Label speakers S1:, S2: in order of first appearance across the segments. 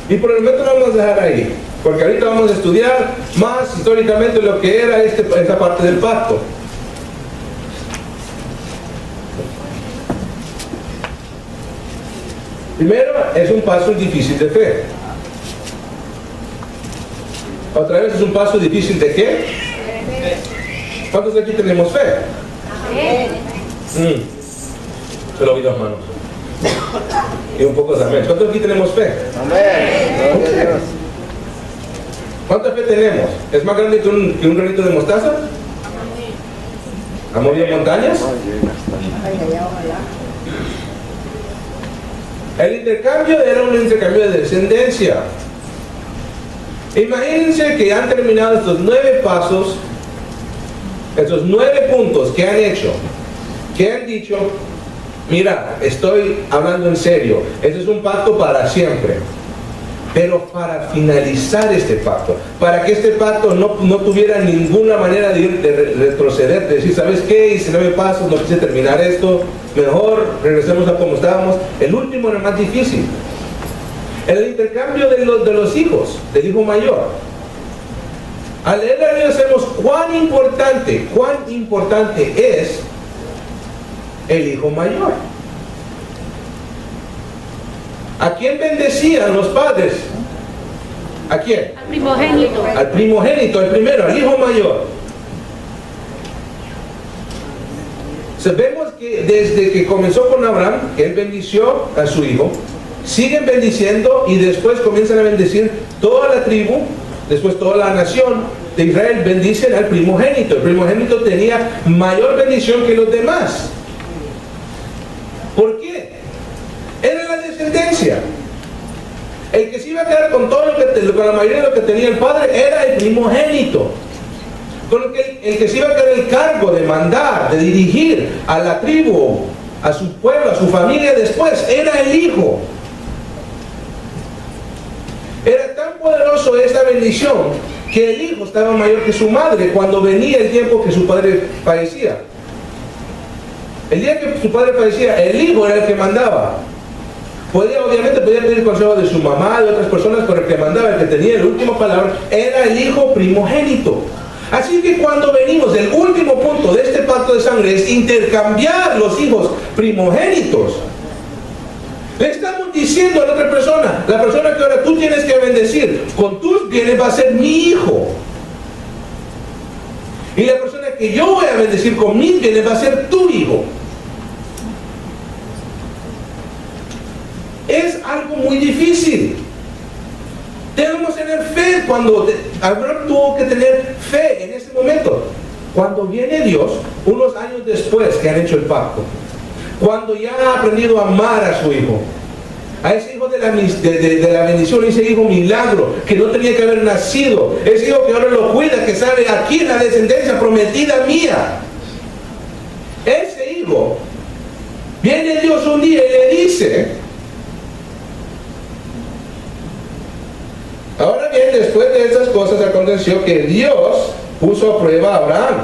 S1: Y por el momento lo vamos a dejar ahí, porque ahorita vamos a estudiar más históricamente lo que era esta parte del pacto. Primero, es un paso difícil de fe. Otra vez, es un paso difícil de ¿qué? ¿Cuántos de aquí tenemos fe? Solo oí dos manos. Y un poco de amén. ¿Cuántos de aquí tenemos fe?
S2: Amén.
S1: Okay. ¿Cuánta fe tenemos? ¿Es más grande que un granito de mostaza? ¿Ha movido montañas? El intercambio era un intercambio de descendencia. Imagínense que han terminado estos 9 pasos, estos 9 puntos que han hecho, que han dicho, mira, estoy hablando en serio, este es un pacto para siempre. Pero para finalizar este pacto, para que este pacto no tuviera ninguna manera de retroceder, de decir, ¿sabes qué? Hice 9 pasos, no quise terminar esto, mejor regresemos a como estábamos. El último era más difícil. El intercambio de los hijos, del hijo mayor. Al leer la Biblia sabemos cuán importante es el hijo mayor. ¿A quién bendecían los padres? ¿A quién?
S3: Al primogénito.
S1: Al primogénito, el primero, al hijo mayor. Sabemos que desde que comenzó con Abraham, que él bendició a su hijo, siguen bendiciendo y después comienzan a bendecir toda la tribu, después toda la nación de Israel bendicen al primogénito. El primogénito tenía mayor bendición que los demás. ¿Por qué? Era la descendencia. El que se iba a quedar con todo con la mayoría de lo que tenía el padre era el primogénito. Con el que se iba a quedar el cargo de mandar, de dirigir a la tribu, a su pueblo, a su familia después, era el hijo. Era tan poderoso esta bendición que el hijo estaba mayor que su madre cuando venía el tiempo que su padre fallecía. El día que su padre fallecía, el hijo era el que mandaba. Obviamente podía pedir consejo de su mamá, de otras personas, pero el que mandaba, el que tenía la última palabra, era el hijo primogénito. Así que cuando venimos, el último punto de este pacto de sangre es intercambiar los hijos primogénitos. Le estamos diciendo a la otra persona, la persona que ahora tú tienes que bendecir, con tus bienes va a ser mi hijo. Y la persona que yo voy a bendecir con mis bienes va a ser tu hijo. Es algo muy difícil. Debemos tener fe. Cuando Abraham tuvo que tener fe en ese momento. Cuando viene Dios, unos años después que han hecho el pacto, cuando ya ha aprendido a amar a su hijo, a ese hijo de la bendición, ese hijo milagro que no tenía que haber nacido, ese hijo que ahora lo cuida, que sabe aquí la descendencia prometida mía, ese hijo, viene Dios un día y le dice, ahora bien, después de estas cosas aconteció que Dios puso a prueba a Abraham.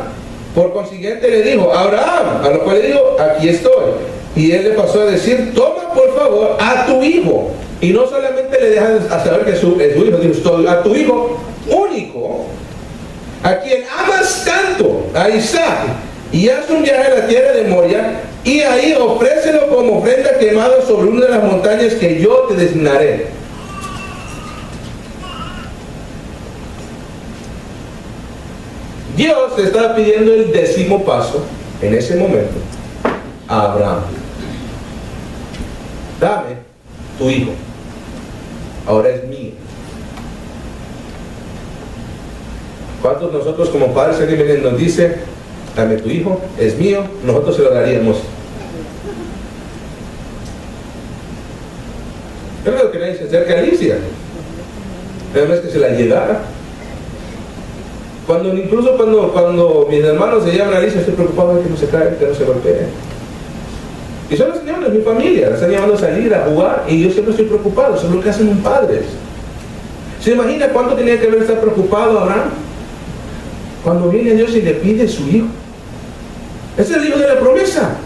S1: Por consiguiente le dijo, Abraham, a lo cual le dijo, aquí estoy. Y él le pasó a decir, toma por favor a tu hijo. Y no solamente le deja a saber que es su hijo, dijo, a tu hijo único, a quien amas tanto, a Isaac, y haz un viaje a la tierra de Moria, y ahí ofrécelo como ofrenda quemada sobre una de las montañas que yo te designaré. Dios le estaba pidiendo el 10º paso en ese momento a Abraham. Dame tu hijo, ahora es mío. ¿Cuántos nosotros como padres alguien nos dice, dame tu hijo, es mío? Nosotros se lo daríamos. Yo creo que nadie se acerca a Alicia. Pero es que se la llegara. Incluso cuando mis hermanos se llaman a Alicia, estoy preocupado de que no se caiga, que no se golpee. Y son los señores de mi familia, la están llevando a salir, a jugar, y yo siempre estoy preocupado, eso es lo que hacen un padre. ¿Se imagina cuánto tenía que haber estar preocupado Abraham? Cuando viene Dios y le pide su hijo. Ese es el hijo de la promesa.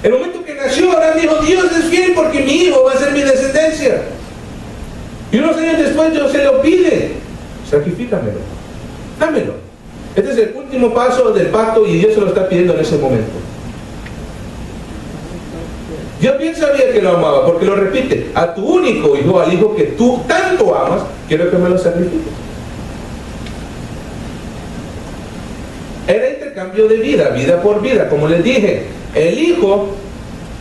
S1: El momento que nació, Abraham dijo, Dios es fiel porque mi hijo va a ser mi descendencia. Y unos años después Dios se lo pide: sacrifícamelo, dámelo. Este es el último paso del pacto y Dios se lo está pidiendo en ese momento. Dios bien sabía que lo amaba, porque lo repite: a tu único hijo, al hijo que tú tanto amas, quiero que me lo sacrifiques. Era intercambio de vida, vida por vida. Como les dije, el hijo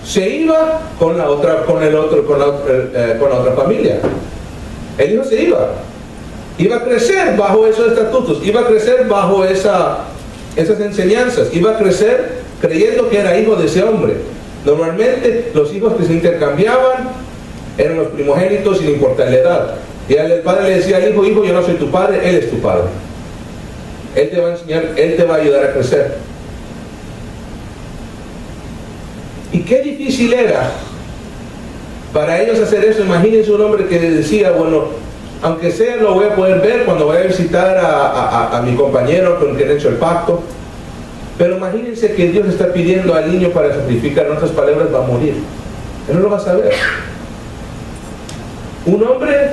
S1: se iba con la otra familia. El hijo se iba a crecer bajo esos estatutos, iba a crecer bajo esas enseñanzas, iba a crecer creyendo que era hijo de ese hombre. Normalmente los hijos que se intercambiaban eran los primogénitos sin importar la edad. Y el padre le decía al hijo: hijo, yo no soy tu padre, él es tu padre. Él te va a enseñar, él te va a ayudar a crecer. Y qué difícil era para ellos hacer eso. Imagínense un hombre que decía: bueno, aunque sea, lo voy a poder ver cuando vaya a visitar a mi compañero con quien he hecho el pacto. Pero imagínense que Dios está pidiendo al niño para sacrificar. En otras palabras, va a morir. Él no lo va a saber. Un hombre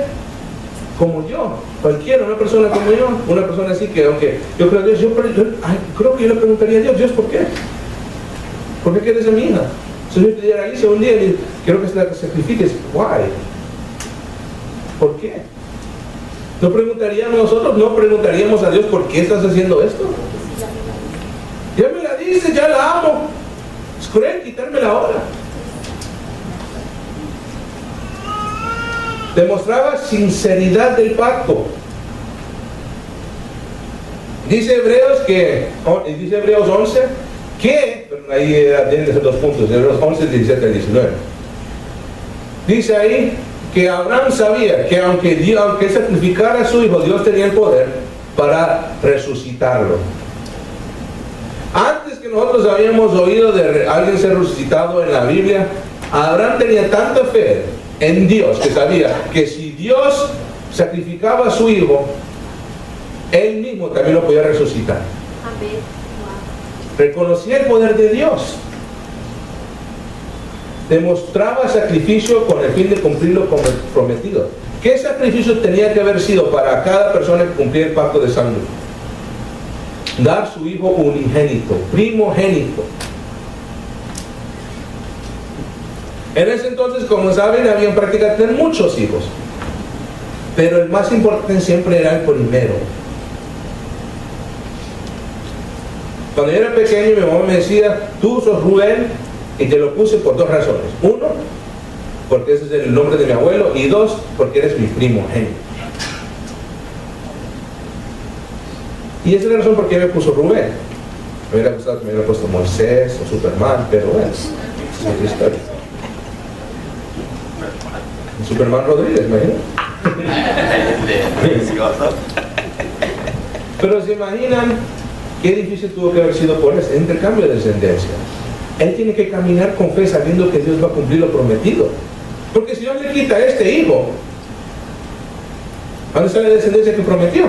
S1: como yo, cualquiera, una persona como yo, una persona así que, aunque yo creo a Dios, creo que yo le preguntaría a Dios: Dios, ¿por qué? ¿Por qué quieres a mi hija? Si yo pidiera a Alicia un día y quiero que se la sacrifiques, ¿why? ¿Por qué? ¿No preguntaríamos nosotros, no preguntaríamos a Dios: ¿por qué estás haciendo esto? Ya me la dice, ya la amo. Es cruel quitármela ahora. Demostraba sinceridad del pacto. Dice Hebreos 11 que, ahí tienen esos dos puntos, Hebreos 11, 17 al 19. Dice ahí que Abraham sabía que aunque él sacrificara a su hijo, Dios tenía el poder para resucitarlo. Antes que nosotros habíamos oído de alguien ser resucitado en la Biblia, Abraham tenía tanta fe en Dios que sabía que si Dios sacrificaba a su hijo, él mismo también lo podía resucitar. Amén. Reconocía el poder de Dios. Demostraba sacrificio con el fin de cumplir lo prometido. ¿Qué sacrificio tenía que haber sido para cada persona que cumplía el pacto de sangre? Dar su hijo unigénito, primogénito. En ese entonces, como saben, había en práctica tener muchos hijos, pero el más importante siempre era el primero. Cuando yo era pequeño, mi mamá me decía: tú sos Rubén, y te lo puse por dos razones. Uno, porque ese es el nombre de mi abuelo, y dos, porque eres mi primogénito. Y esa es la razón por qué me puso Rubén. Me hubiera gustado que me hubiera puesto Moisés o Superman, pero bueno, es otra historia. Superman Rodríguez, imagino. Pero se imaginan qué difícil tuvo que haber sido por ese intercambio de descendencia. Él tiene que caminar con fe sabiendo que Dios va a cumplir lo prometido. Porque si Dios le quita a este hijo, ¿dónde está la descendencia que prometió?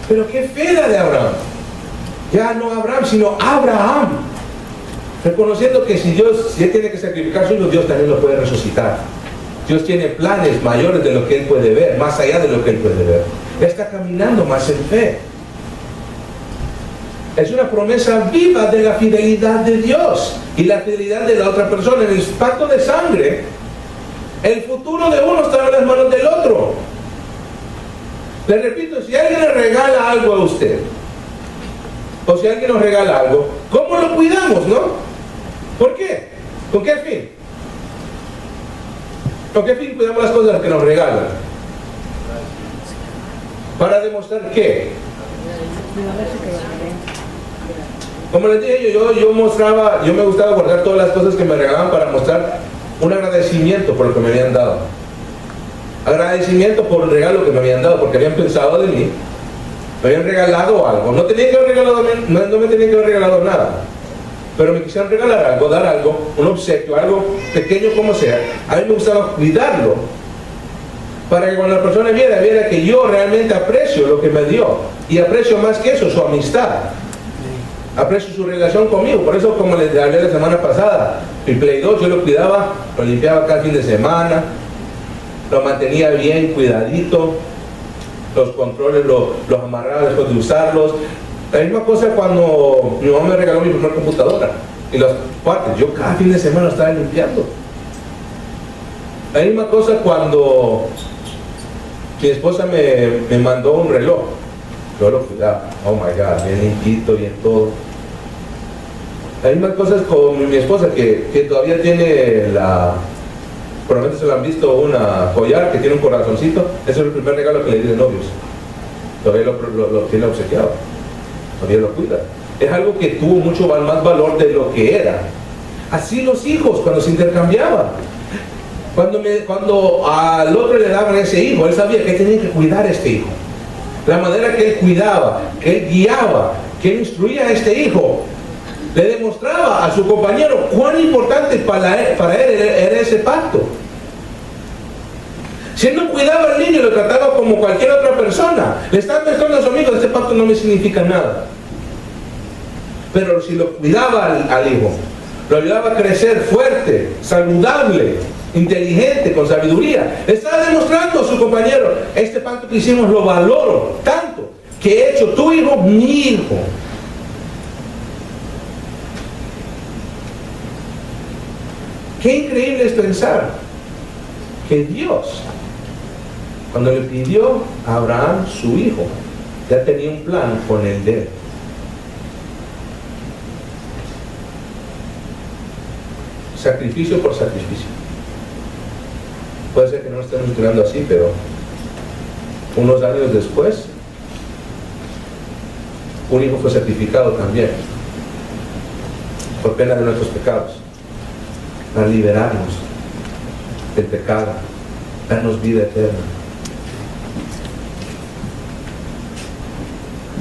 S1: Pero qué fe la de Abraham. Ya no Abraham, sino Abraham. Reconociendo que si él tiene que sacrificar a su hijo, Dios también lo puede resucitar. Dios tiene planes mayores de lo que él puede ver, más allá de lo que él puede ver. Él está caminando más en fe. Es una promesa viva de la fidelidad de Dios y la fidelidad de la otra persona. En el pacto de sangre, el futuro de uno está en las manos del otro. Le repito, si alguien le regala algo a usted, o si alguien nos regala algo, ¿cómo lo cuidamos, no? ¿Por qué? ¿Con qué fin? ¿Con qué fin cuidamos las cosas que nos regalan? Para demostrar ¿qué? Como les dije, yo me gustaba guardar todas las cosas que me regalaban para mostrar un agradecimiento por lo que me habían dado. Agradecimiento por el regalo que me habían dado, porque habían pensado de mí, me habían regalado algo. No me tenían que haber regalado nada, pero me quisieron regalar algo, dar algo, un obsequio, algo pequeño como sea. A mí me gustaba cuidarlo, para que cuando la persona viera que yo realmente aprecio lo que me dio, y aprecio más que eso, su amistad. Aprecio su relación conmigo. Por eso, como les hablé la semana pasada, mi Play 2 yo lo cuidaba, lo limpiaba cada fin de semana, lo mantenía bien cuidadito, los controles los amarraba después de usarlos. La misma cosa cuando mi mamá me regaló mi primera computadora y las partes, yo cada fin de semana estaba limpiando. La misma cosa cuando mi esposa me mandó un reloj, yo lo cuidaba, oh my God, bien limpito, bien todo. La misma cosa es con mi esposa que todavía tiene probablemente se lo han visto, una collar que tiene un corazoncito. Ese es el primer regalo que le di de novios. Todavía lo tiene obsequiado, todavía lo cuida. Es algo que tuvo mucho más valor de lo que era. Así los hijos cuando se intercambiaban. Cuando al otro le daban ese hijo, él sabía que tenía que cuidar a este hijo. La manera que él cuidaba, que él guiaba, que él instruía a este hijo, le demostraba a su compañero cuán importante para él era ese pacto. Si él no cuidaba al niño y lo trataba como cualquier otra persona, le estaba mostrando a su amigo, este pacto no me significa nada. Pero si lo cuidaba al hijo, lo ayudaba a crecer fuerte, saludable, inteligente, con sabiduría, le estaba demostrando a su compañero, este pacto que hicimos lo valoro tanto, que he hecho tu hijo mi hijo. Qué increíble es pensar que Dios, cuando le pidió a Abraham su hijo, ya tenía un plan con el de él. Sacrificio por sacrificio. Puede ser que no lo estemos estudiando así, pero unos años después, un hijo fue sacrificado también, por pena de nuestros pecados, para liberarnos del pecado, darnos vida eterna.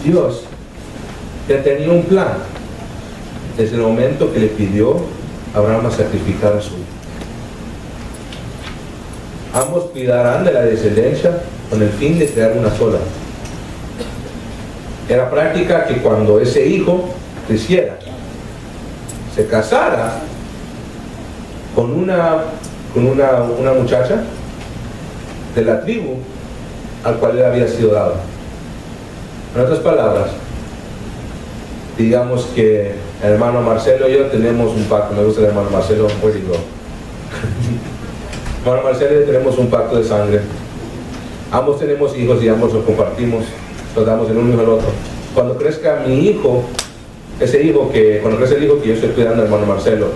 S1: Dios ya tenía un plan desde el momento que le pidió a Abraham a sacrificar a su hijo. Ambos cuidarán de la descendencia con el fin de crear una sola. Era práctica que cuando ese hijo creciera, se casara con una muchacha de la tribu al cual le había sido dado. En otras palabras, digamos que el hermano Marcelo y yo tenemos un pacto. Me gusta el hermano Marcelo, muy lindo. Hermano Marcelo y yo tenemos un pacto de sangre. Ambos tenemos hijos y ambos los compartimos, los damos el uno y el otro. Cuando crezca mi hijo, cuando crezca el hijo que yo estoy cuidando, hermano Marcelo,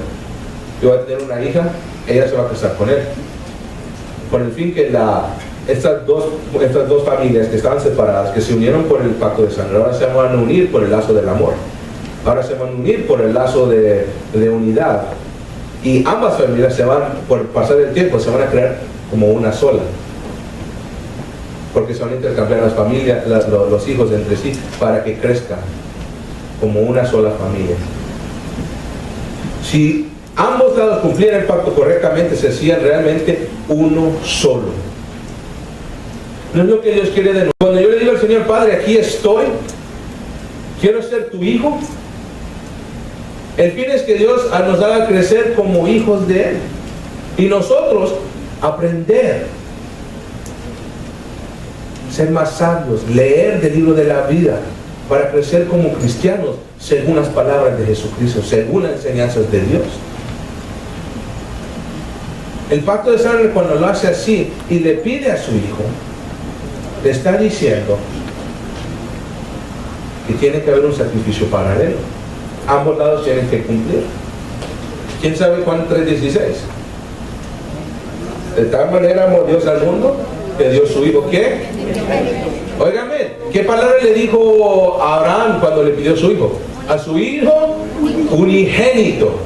S1: yo voy a tener una hija, ella se va a casar con él, con el fin que estas dos familias que estaban separadas, que se unieron por el pacto de sangre, ahora se van a unir por el lazo del amor, ahora se van a unir por el lazo de unidad, y ambas familias por pasar el tiempo, se van a crear como una sola, porque se van a intercambiar las familias, los hijos entre sí, para que crezcan como una sola familia. Si ambos lados cumplieran el pacto correctamente, se hacían realmente uno solo. No es lo que Dios quiere de nosotros. Cuando yo le digo al Señor, Padre, aquí estoy, quiero ser tu hijo, el fin es que Dios nos haga crecer como hijos de Él, y nosotros aprender, ser más sabios, leer del libro de la vida, para crecer como cristianos, según las palabras de Jesucristo, según las enseñanzas de Dios. El pacto de sangre, cuando lo hace así y le pide a su hijo, le está diciendo que tiene que haber un sacrificio paralelo. Ambos lados tienen que cumplir. ¿Quién sabe Juan 3:16? De tal manera amó Dios al mundo que dio su hijo. ¿Qué? Óigame, ¿qué palabra le dijo a Abraham cuando le pidió su hijo? A su hijo unigénito.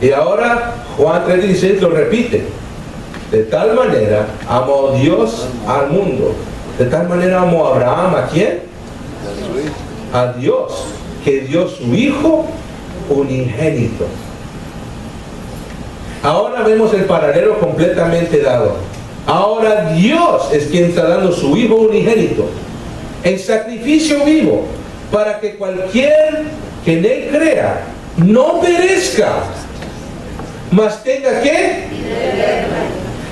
S1: Y ahora Juan 3:16 lo repite. De tal manera amó Dios al mundo. De tal manera amó Abraham, ¿a quién? A Dios, que dio su hijo unigénito. Ahora vemos el paralelo completamente dado. Ahora Dios es quien está dando su hijo unigénito, el sacrificio vivo, para que cualquier que en él crea no perezca, mas tenga ¿qué?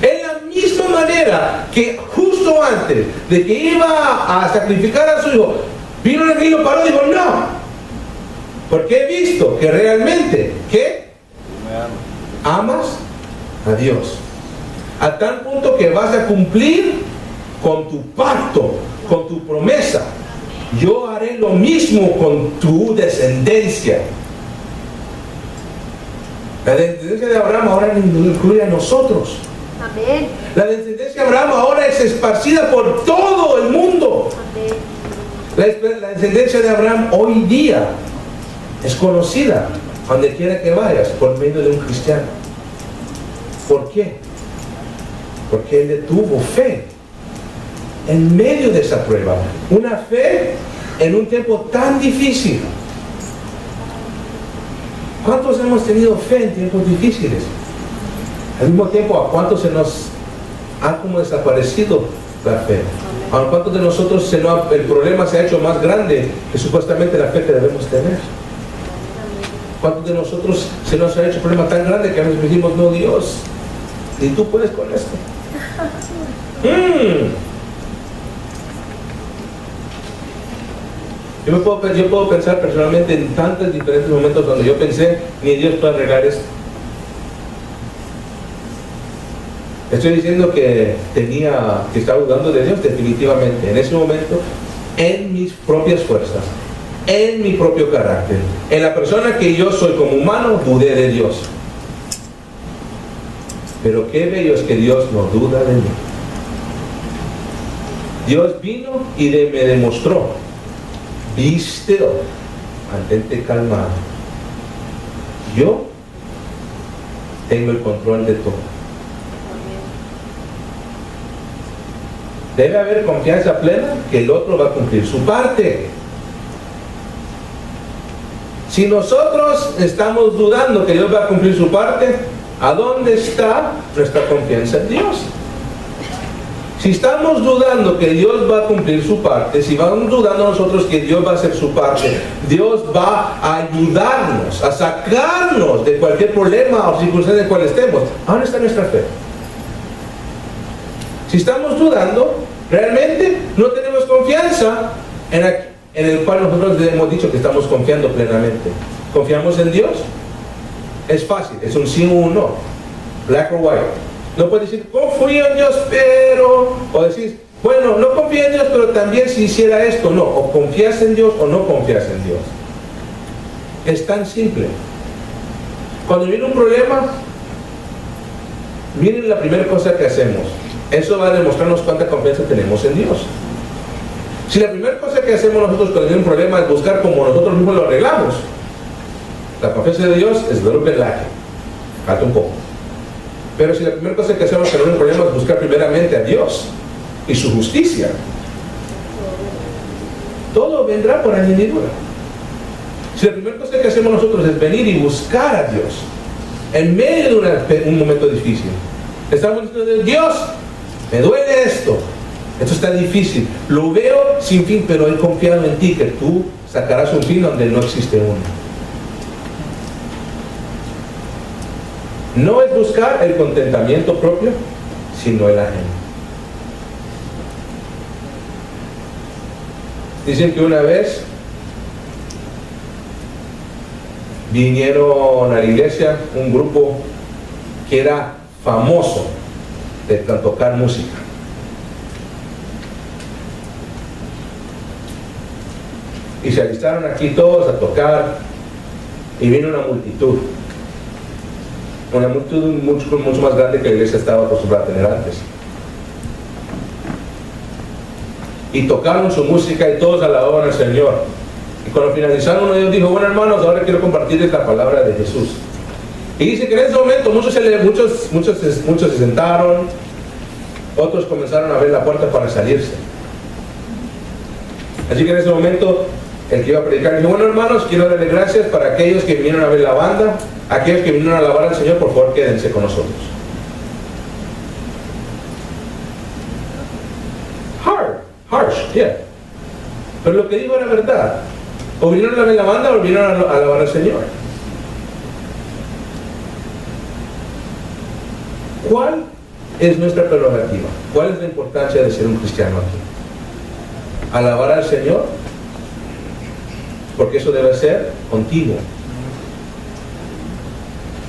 S1: Es la misma tal manera que justo antes de que iba a sacrificar a su hijo, vino el ángel y lo paró y dijo, no, porque he visto que realmente, ¿qué? Amas a Dios. A tal punto que vas a cumplir con tu pacto, con tu promesa. Yo haré lo mismo con tu descendencia. La descendencia de Abraham ahora incluye a nosotros.
S2: Amén.
S1: La descendencia de Abraham ahora es esparcida por todo el mundo.
S2: Amén.
S1: La descendencia de Abraham hoy día es conocida donde quiera que vayas por medio de un cristiano. ¿Por qué? Porque él tuvo fe en medio de esa prueba. Una fe en un tiempo tan difícil. ¿Cuántos hemos tenido fe en tiempos difíciles? Al mismo tiempo, ¿a cuántos se nos ha como desaparecido la fe? ¿A cuántos de nosotros el problema se ha hecho más grande que supuestamente la fe que debemos tener? ¿Cuántos de nosotros se nos ha hecho un problema tan grande que a veces decimos, no, Dios, ni tú puedes con esto? Yo puedo pensar personalmente en tantos diferentes momentos donde yo pensé, ni Dios puede arreglar esto. Estoy diciendo que estaba dudando de Dios definitivamente. En ese momento, en mis propias fuerzas, en mi propio carácter, en la persona que yo soy como humano, dudé de Dios. Pero qué bello es que Dios no duda de mí. Dios vino y me demostró, be still, mantente calmado. Yo tengo el control de todo. Debe haber confianza plena que el otro va a cumplir su parte. Si nosotros estamos dudando que Dios va a cumplir su parte, ¿a dónde está nuestra confianza en Dios? Si estamos dudando que Dios va a cumplir su parte, si vamos dudando nosotros que Dios va a hacer su parte, Dios va a ayudarnos, a sacarnos de cualquier problema o circunstancia en la cual estemos. ¿A dónde está nuestra fe? Si estamos dudando, realmente no tenemos confianza en el cual nosotros le hemos dicho que estamos confiando plenamente. ¿Confiamos en Dios? Es fácil, es un sí o un no, black or white. No puedes decir, confío en Dios, pero... O decir, bueno, no confío en Dios, pero también si hiciera esto, no. O confías en Dios o no confías en Dios. Es tan simple. Cuando viene un problema, miren la primera cosa que hacemos. Eso va a demostrarnos cuánta confianza tenemos en Dios. Si la primera cosa que hacemos nosotros cuando viene un problema es buscar como nosotros mismos lo arreglamos, la confianza de Dios es little bit lacking. Falta un poco. Pero si la primera cosa que hacemos cuando viene un problema es buscar primeramente a Dios y su justicia, todo vendrá por añadidura. Si la primera cosa que hacemos nosotros es venir y buscar a Dios en medio de un momento difícil, estamos diciendo, Dios, me duele esto está difícil, lo veo sin fin, pero he confiado en ti que tú sacarás un fin donde no existe uno. No es buscar el contentamiento propio, sino el ajeno. Dicen que una vez vinieron a la iglesia un grupo que era famoso de tocar música. Y se alistaron aquí todos a tocar y vino una multitud mucho más grande que la iglesia estaba acostumbrada a tener antes. Y tocaron su música y todos alababan al Señor. Y cuando finalizaron, uno de ellos dijo, bueno hermanos, ahora quiero compartirles la palabra de Jesús. Y dice que en ese momento muchos se sentaron, otros comenzaron a abrir la puerta para salirse. Así que en ese momento el que iba a predicar dijo, bueno hermanos, quiero darle gracias para aquellos que vinieron a ver la banda, aquellos que vinieron a alabar al Señor, por favor quédense con nosotros. Harsh, yeah. Pero lo que dijo era verdad. O vinieron a ver la banda o vinieron a alabar al Señor. ¿Cuál es nuestra prerrogativa. ¿Cuál es la importancia de ser un cristiano aquí? Alabar al Señor, porque eso debe ser continuo.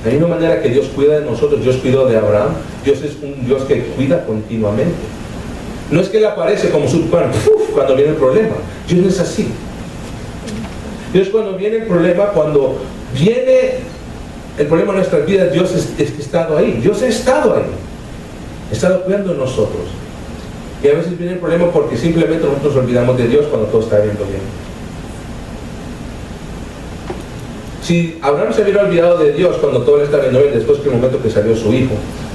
S1: De la misma manera que Dios cuida de nosotros, Dios cuidó de Abraham. Dios es un Dios que cuida continuamente. No es que Él aparece como Superman cuando viene el problema. Dios no es así. Dios, cuando viene el problema, cuando viene el problema en nuestras vidas, Dios ha estado ahí. Dios ha estado ahí. Ha estado cuidando de nosotros. Y a veces viene el problema porque simplemente nosotros olvidamos de Dios cuando todo está yendo bien. Si Abraham se hubiera olvidado de Dios cuando todo le estaba yendo bien, después que el momento que salió su hijo,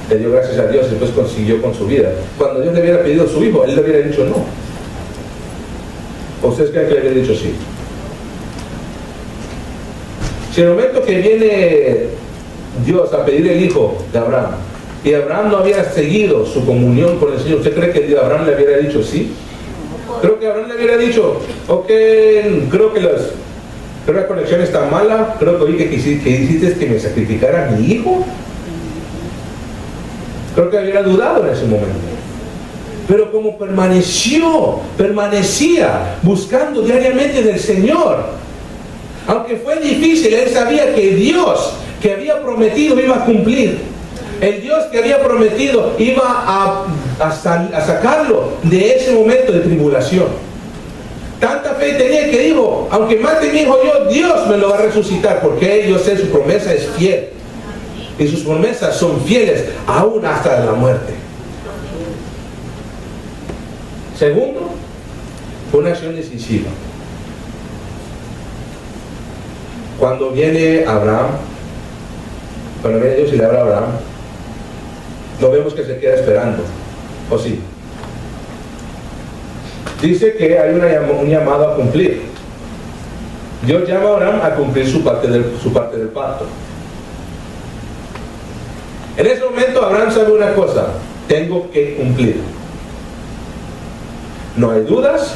S1: le dio gracias a Dios y después consiguió con su vida. Cuando Dios le hubiera pedido a su hijo, él le hubiera dicho no. ¿O ustedes creen que le hubiera dicho sí? Si en el momento que viene Dios a pedir el hijo de Abraham, y Abraham no había seguido su comunión con el Señor, ¿usted cree que Abraham le hubiera dicho sí? Creo que Abraham le hubiera dicho, ok, creo que la conexión está mala, creo que oí que hiciste que me sacrificara a mi hijo. Creo que hubiera dudado en ese momento. Pero como permanecía buscando diariamente del Señor, aunque fue difícil, él sabía que Dios que había prometido iba a cumplir. El Dios que había prometido iba a sacarlo de ese momento de tribulación. Tanta fe tenía que dijo, aunque mate mi hijo yo, Dios me lo va a resucitar, porque yo sé su promesa es fiel. Y sus promesas son fieles aún hasta la muerte. Segundo, fue una acción decisiva. Cuando viene Abraham, cuando viene Dios y le habla a Abraham, no vemos que se queda esperando, ¿o sí? Dice que hay un llamado a cumplir. Dios llama a Abraham a cumplir su parte del pacto. En ese momento Abraham sabe una cosa: tengo que cumplir. No hay dudas,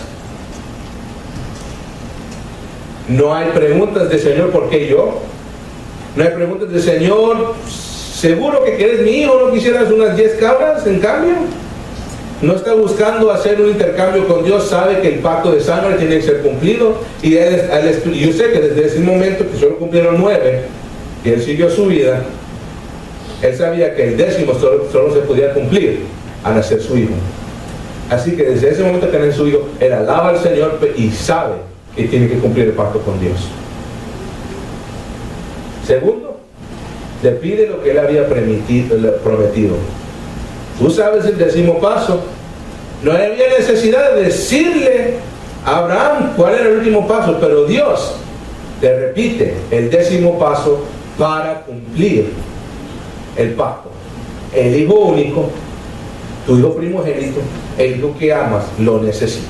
S1: no hay preguntas de Señor, ¿por qué yo? No hay preguntas de Señor, ¿seguro que quieres mi hijo? ¿No quisieras unas 10 cabras en cambio? No está buscando hacer un intercambio con Dios, sabe que el pacto de sangre tiene que ser cumplido, y yo sé que desde ese momento que solo cumplieron 9 y él siguió su vida, él sabía que el 10º solo se podía cumplir al nacer su hijo. Así que desde ese momento que nace su hijo, él alaba al Señor y sabe que tiene que cumplir el pacto con Dios. Segundo, le pide lo que él había prometido. Tú sabes el 10º paso. No había necesidad de decirle a Abraham cuál era el último paso, pero Dios le repite el 10º paso para cumplir el pacto. El hijo único, tu hijo primogénito, el hijo que amas, lo necesita.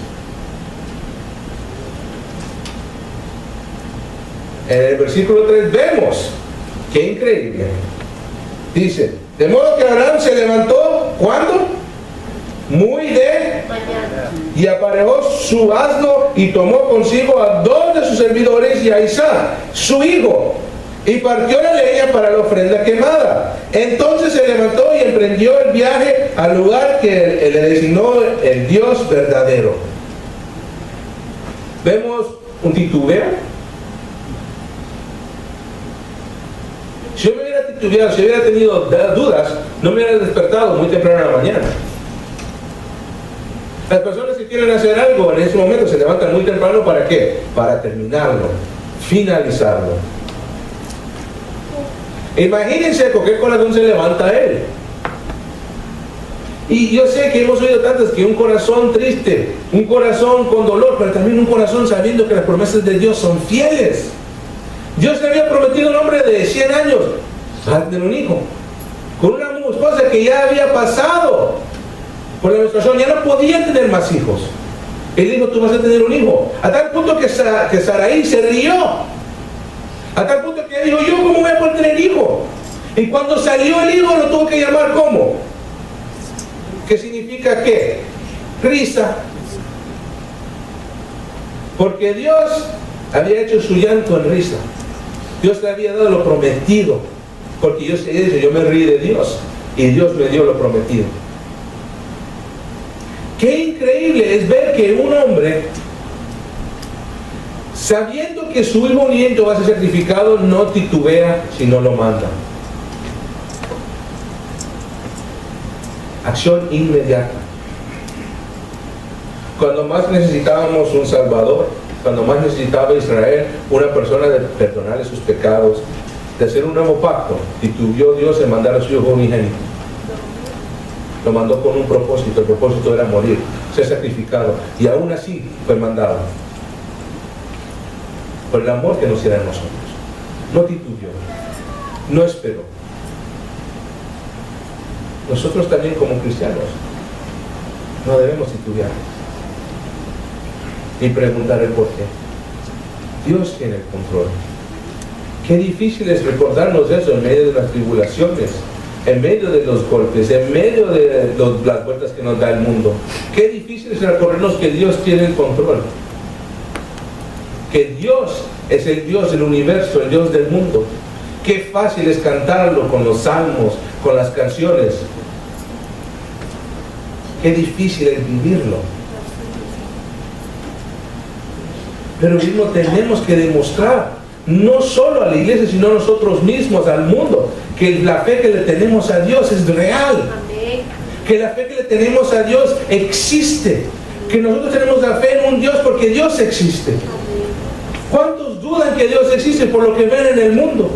S1: En el versículo 3 vemos, qué increíble, dice: de modo que Abraham se levantó, ¿cuándo? Muy de mañana, y aparejó su asno y tomó consigo a 2 de sus servidores y a Isaac, su hijo, y partió la leña para la ofrenda quemada. Entonces se levantó y emprendió el viaje al lugar que le designó el Dios verdadero. Vemos un titubeo. Si yo me hubiera titubeado, si hubiera tenido dudas, no me hubiera despertado muy temprano en la mañana. Las personas que quieren hacer algo en ese momento se levantan muy temprano, ¿para qué? Para terminarlo, finalizarlo. Imagínense con qué corazón se levanta él. Y yo sé que hemos oído tantas que un corazón triste, un corazón con dolor, pero también un corazón sabiendo que las promesas de Dios son fieles. Dios le había prometido a un hombre de 100 años a tener un hijo, con una esposa que ya había pasado por la menstruación, ya no podía tener más hijos. Él dijo: tú vas a tener un hijo. A tal punto que Sarai se rió. A tal punto que dijo: yo cómo voy a poder tener hijo. Y cuando salió el hijo lo tuvo que llamar ¿cómo? ¿Qué significa qué? Risa. Porque Dios había hecho su llanto en risa. Dios le había dado lo prometido, porque Dios se dice: yo me río de Dios. y Dios me dio lo prometido. Qué increíble es ver que un hombre, sabiendo que su hijo nieto va a ser sacrificado, no titubea si no lo manda. Acción inmediata. Cuando más necesitábamos un Salvador, cuando más necesitaba Israel una persona de perdonarle sus pecados, de hacer un nuevo pacto, titubeó Dios en mandar a su hijo unigénito. Lo mandó con un propósito, el propósito era morir, ser sacrificado, y aún así fue mandado por el amor que nos tiene a nosotros. No titubeó, no esperó. Nosotros también como cristianos no debemos titubear ni preguntar el por qué. Dios tiene el control. Qué difícil es recordarnos eso en medio de las tribulaciones, en medio de los golpes, en medio de las vueltas que nos da el mundo. Qué difícil es recordarnos que Dios tiene el control, que Dios es el Dios del universo, el Dios del mundo. Qué fácil es cantarlo con los salmos, con las canciones. Qué difícil es vivirlo. Pero mismo tenemos que demostrar, no solo a la iglesia, sino a nosotros mismos, al mundo, que la fe que le tenemos a Dios es real.
S2: Amén.
S1: Que la fe que le tenemos a Dios existe. Que nosotros tenemos la fe en un Dios porque Dios existe. ¿Cuántos dudan que Dios existe por lo que ven en el mundo?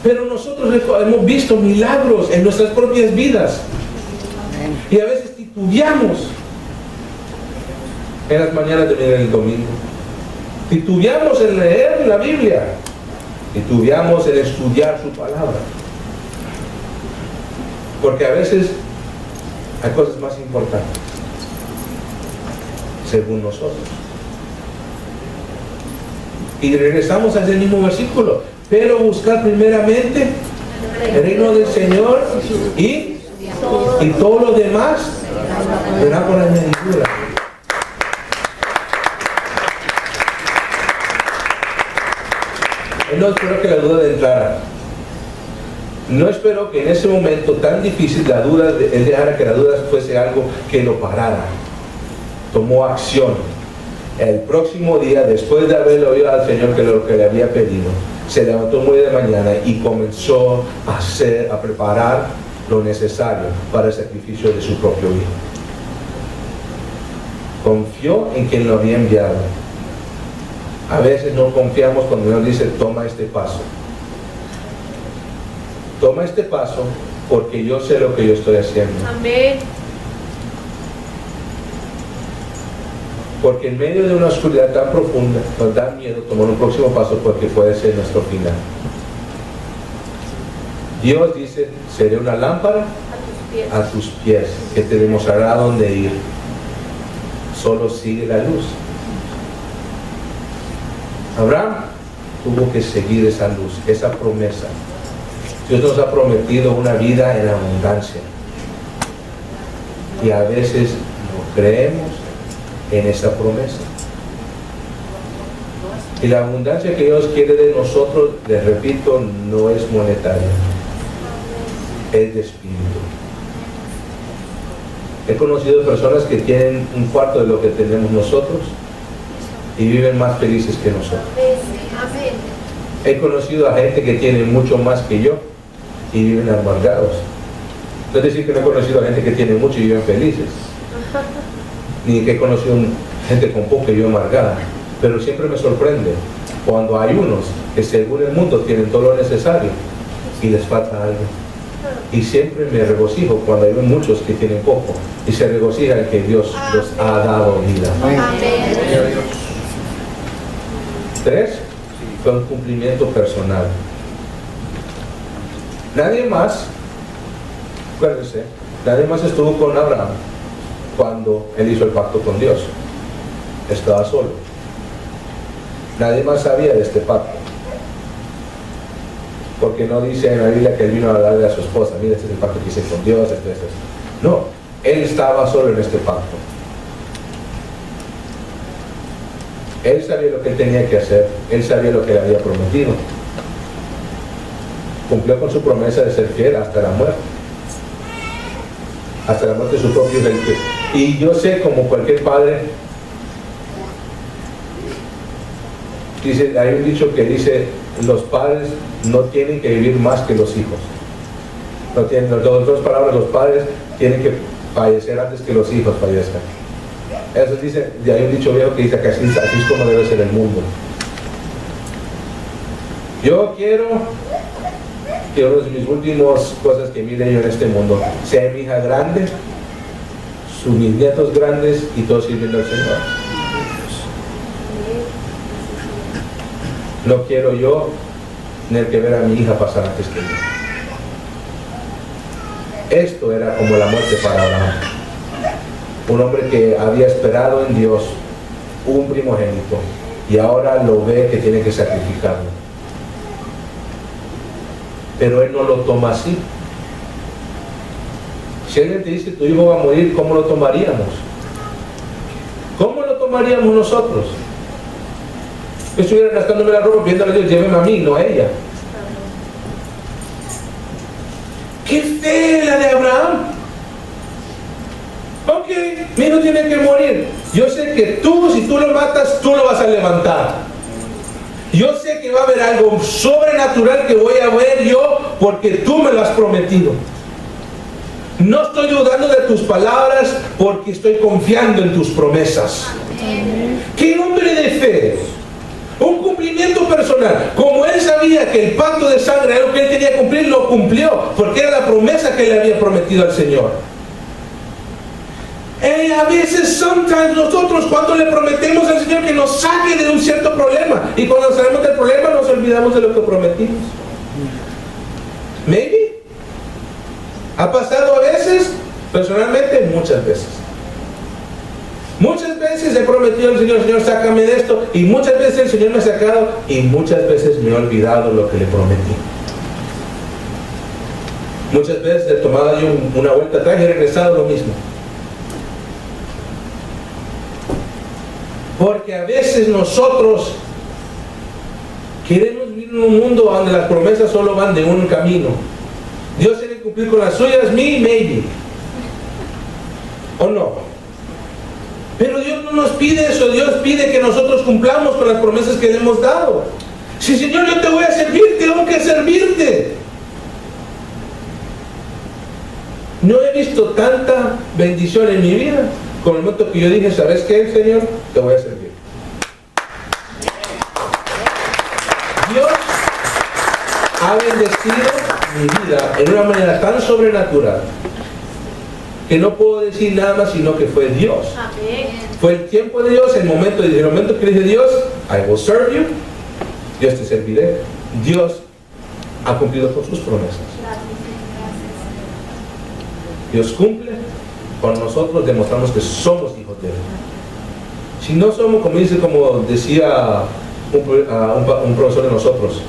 S1: Pero nosotros hemos visto milagros en nuestras propias vidas. Y a veces titubeamos en las mañanas de venir el domingo. Titubeamos en leer la Biblia. Titubeamos en estudiar su palabra. Porque a veces hay cosas más importantes, según nosotros. Y regresamos a ese mismo versículo. Pero buscar primeramente el reino del Señor y todo lo demás será por añadidura. Él no esperó que la duda entrara. No esperó que en ese momento tan difícil él dejara que la duda fuese algo que lo parara. Tomó acción. El próximo día, después de haberle oído al Señor que lo que le había pedido, se levantó muy de mañana y comenzó a preparar lo necesario para el sacrificio de su propio hijo. Confió en quien lo había enviado. A veces no confiamos cuando Dios dice, toma este paso. Toma este paso porque yo sé lo que yo estoy haciendo.
S2: Amén.
S1: Porque en medio de una oscuridad tan profunda nos da miedo tomar un próximo paso porque puede ser nuestro final. Dios dice, seré una lámpara a tus pies que te demostrará dónde ir. Solo sigue la luz. Abraham tuvo que seguir esa luz, esa promesa. Dios nos ha prometido una vida en abundancia. Y a veces no creemos en esa promesa. Y la abundancia que Dios quiere de nosotros, les repito, no es monetaria, es de espíritu. He conocido personas que tienen un cuarto de lo que tenemos nosotros y viven más felices que nosotros.
S2: Amén.
S1: He conocido a gente que tiene mucho más que yo y viven amargados. No es decir que no he conocido a gente que tiene mucho y viven felices, ni que he conocido gente con poco y vive amargada, pero siempre me sorprende cuando hay unos que según el mundo tienen todo lo necesario y les falta algo. Y siempre me regocijo cuando hay muchos que tienen poco y se regocijan que Dios los ha dado vida.
S2: Amén.
S1: 3, fue un cumplimiento personal. Nadie más, acuérdense, nadie más estuvo con Abraham cuando él hizo el pacto con Dios. Estaba solo. Nadie más sabía de este pacto. Porque no dice en la Biblia que él vino a hablarle a su esposa, mira, este es el pacto que hice con Dios, este. No, él estaba solo en este pacto. Él sabía lo que él tenía que hacer, él sabía lo que le había prometido. cumplió con su promesa de ser fiel hasta la muerte. Hasta la muerte de su propio hijo. Y yo sé, como cualquier padre, dice, hay un dicho que dice, los padres no tienen que vivir más que los hijos. No tienen, en otras palabras, los padres tienen que fallecer antes que los hijos fallezcan. Eso dice, hay un dicho viejo que dice que así es como debe ser el mundo. Yo quiero que una de mis últimas cosas que mire yo en este mundo sea mi hija grande, mis nietos grandes y todos sirviendo al Señor. No quiero yo tener que ver a mi hija pasar antes que yo. Esto era como la muerte para Abraham. Un hombre que había esperado en Dios un primogénito y ahora lo ve que tiene que sacrificarlo. Pero él no lo toma así. Si alguien te dice tu hijo va a morir, ¿cómo lo tomaríamos? ¿Cómo lo tomaríamos nosotros? Yo estuviera rascándome la ropa pidiéndole a Dios, lléveme a mí, no a ella. ¡Qué fe la de Abraham! Ok, mi hijo tiene que morir. Yo sé que tú, si tú lo matas, tú lo vas a levantar. Yo sé que va a haber algo sobrenatural que voy a ver yo porque tú me lo has prometido. No estoy dudando de tus palabras porque estoy confiando en tus promesas. ¡Qué hombre de fe! Un cumplimiento personal. Como él sabía que el pacto de sangre era lo que él tenía que cumplir, lo cumplió porque era la promesa que le había prometido al Señor. A veces, nosotros cuando le prometemos al Señor que nos saque de un cierto problema y cuando salimos del problema nos olvidamos de lo que prometimos. Maybe. ¿Ha pasado a veces? Personalmente, muchas veces. Muchas veces he prometido al Señor, Señor, sácame de esto, y muchas veces el Señor me ha sacado y muchas veces me he olvidado lo que le prometí. Muchas veces he tomado yo una vuelta atrás y he regresado lo mismo. Porque a veces nosotros queremos vivir en un mundo donde las promesas solo van de un camino. Dios tiene que cumplir con las suyas, me, maybe. ¿O no? Pero Dios no nos pide eso. Dios pide que nosotros cumplamos con las promesas que le hemos dado. Si Señor, yo te voy a servir, tengo que servirte. No he visto tanta bendición en mi vida con el momento que yo dije, ¿sabes qué, Señor? Te voy a servir. Dios ha bendecido mi vida en una manera tan sobrenatural que no puedo decir nada más sino que fue Dios. Fue el tiempo de Dios, el momento que le dije Dios, I will serve you, Dios te serviré. Dios ha cumplido con sus promesas. Dios cumple con nosotros, demostramos que somos hijos de Él. Si no somos, como decía un profesor de nosotros,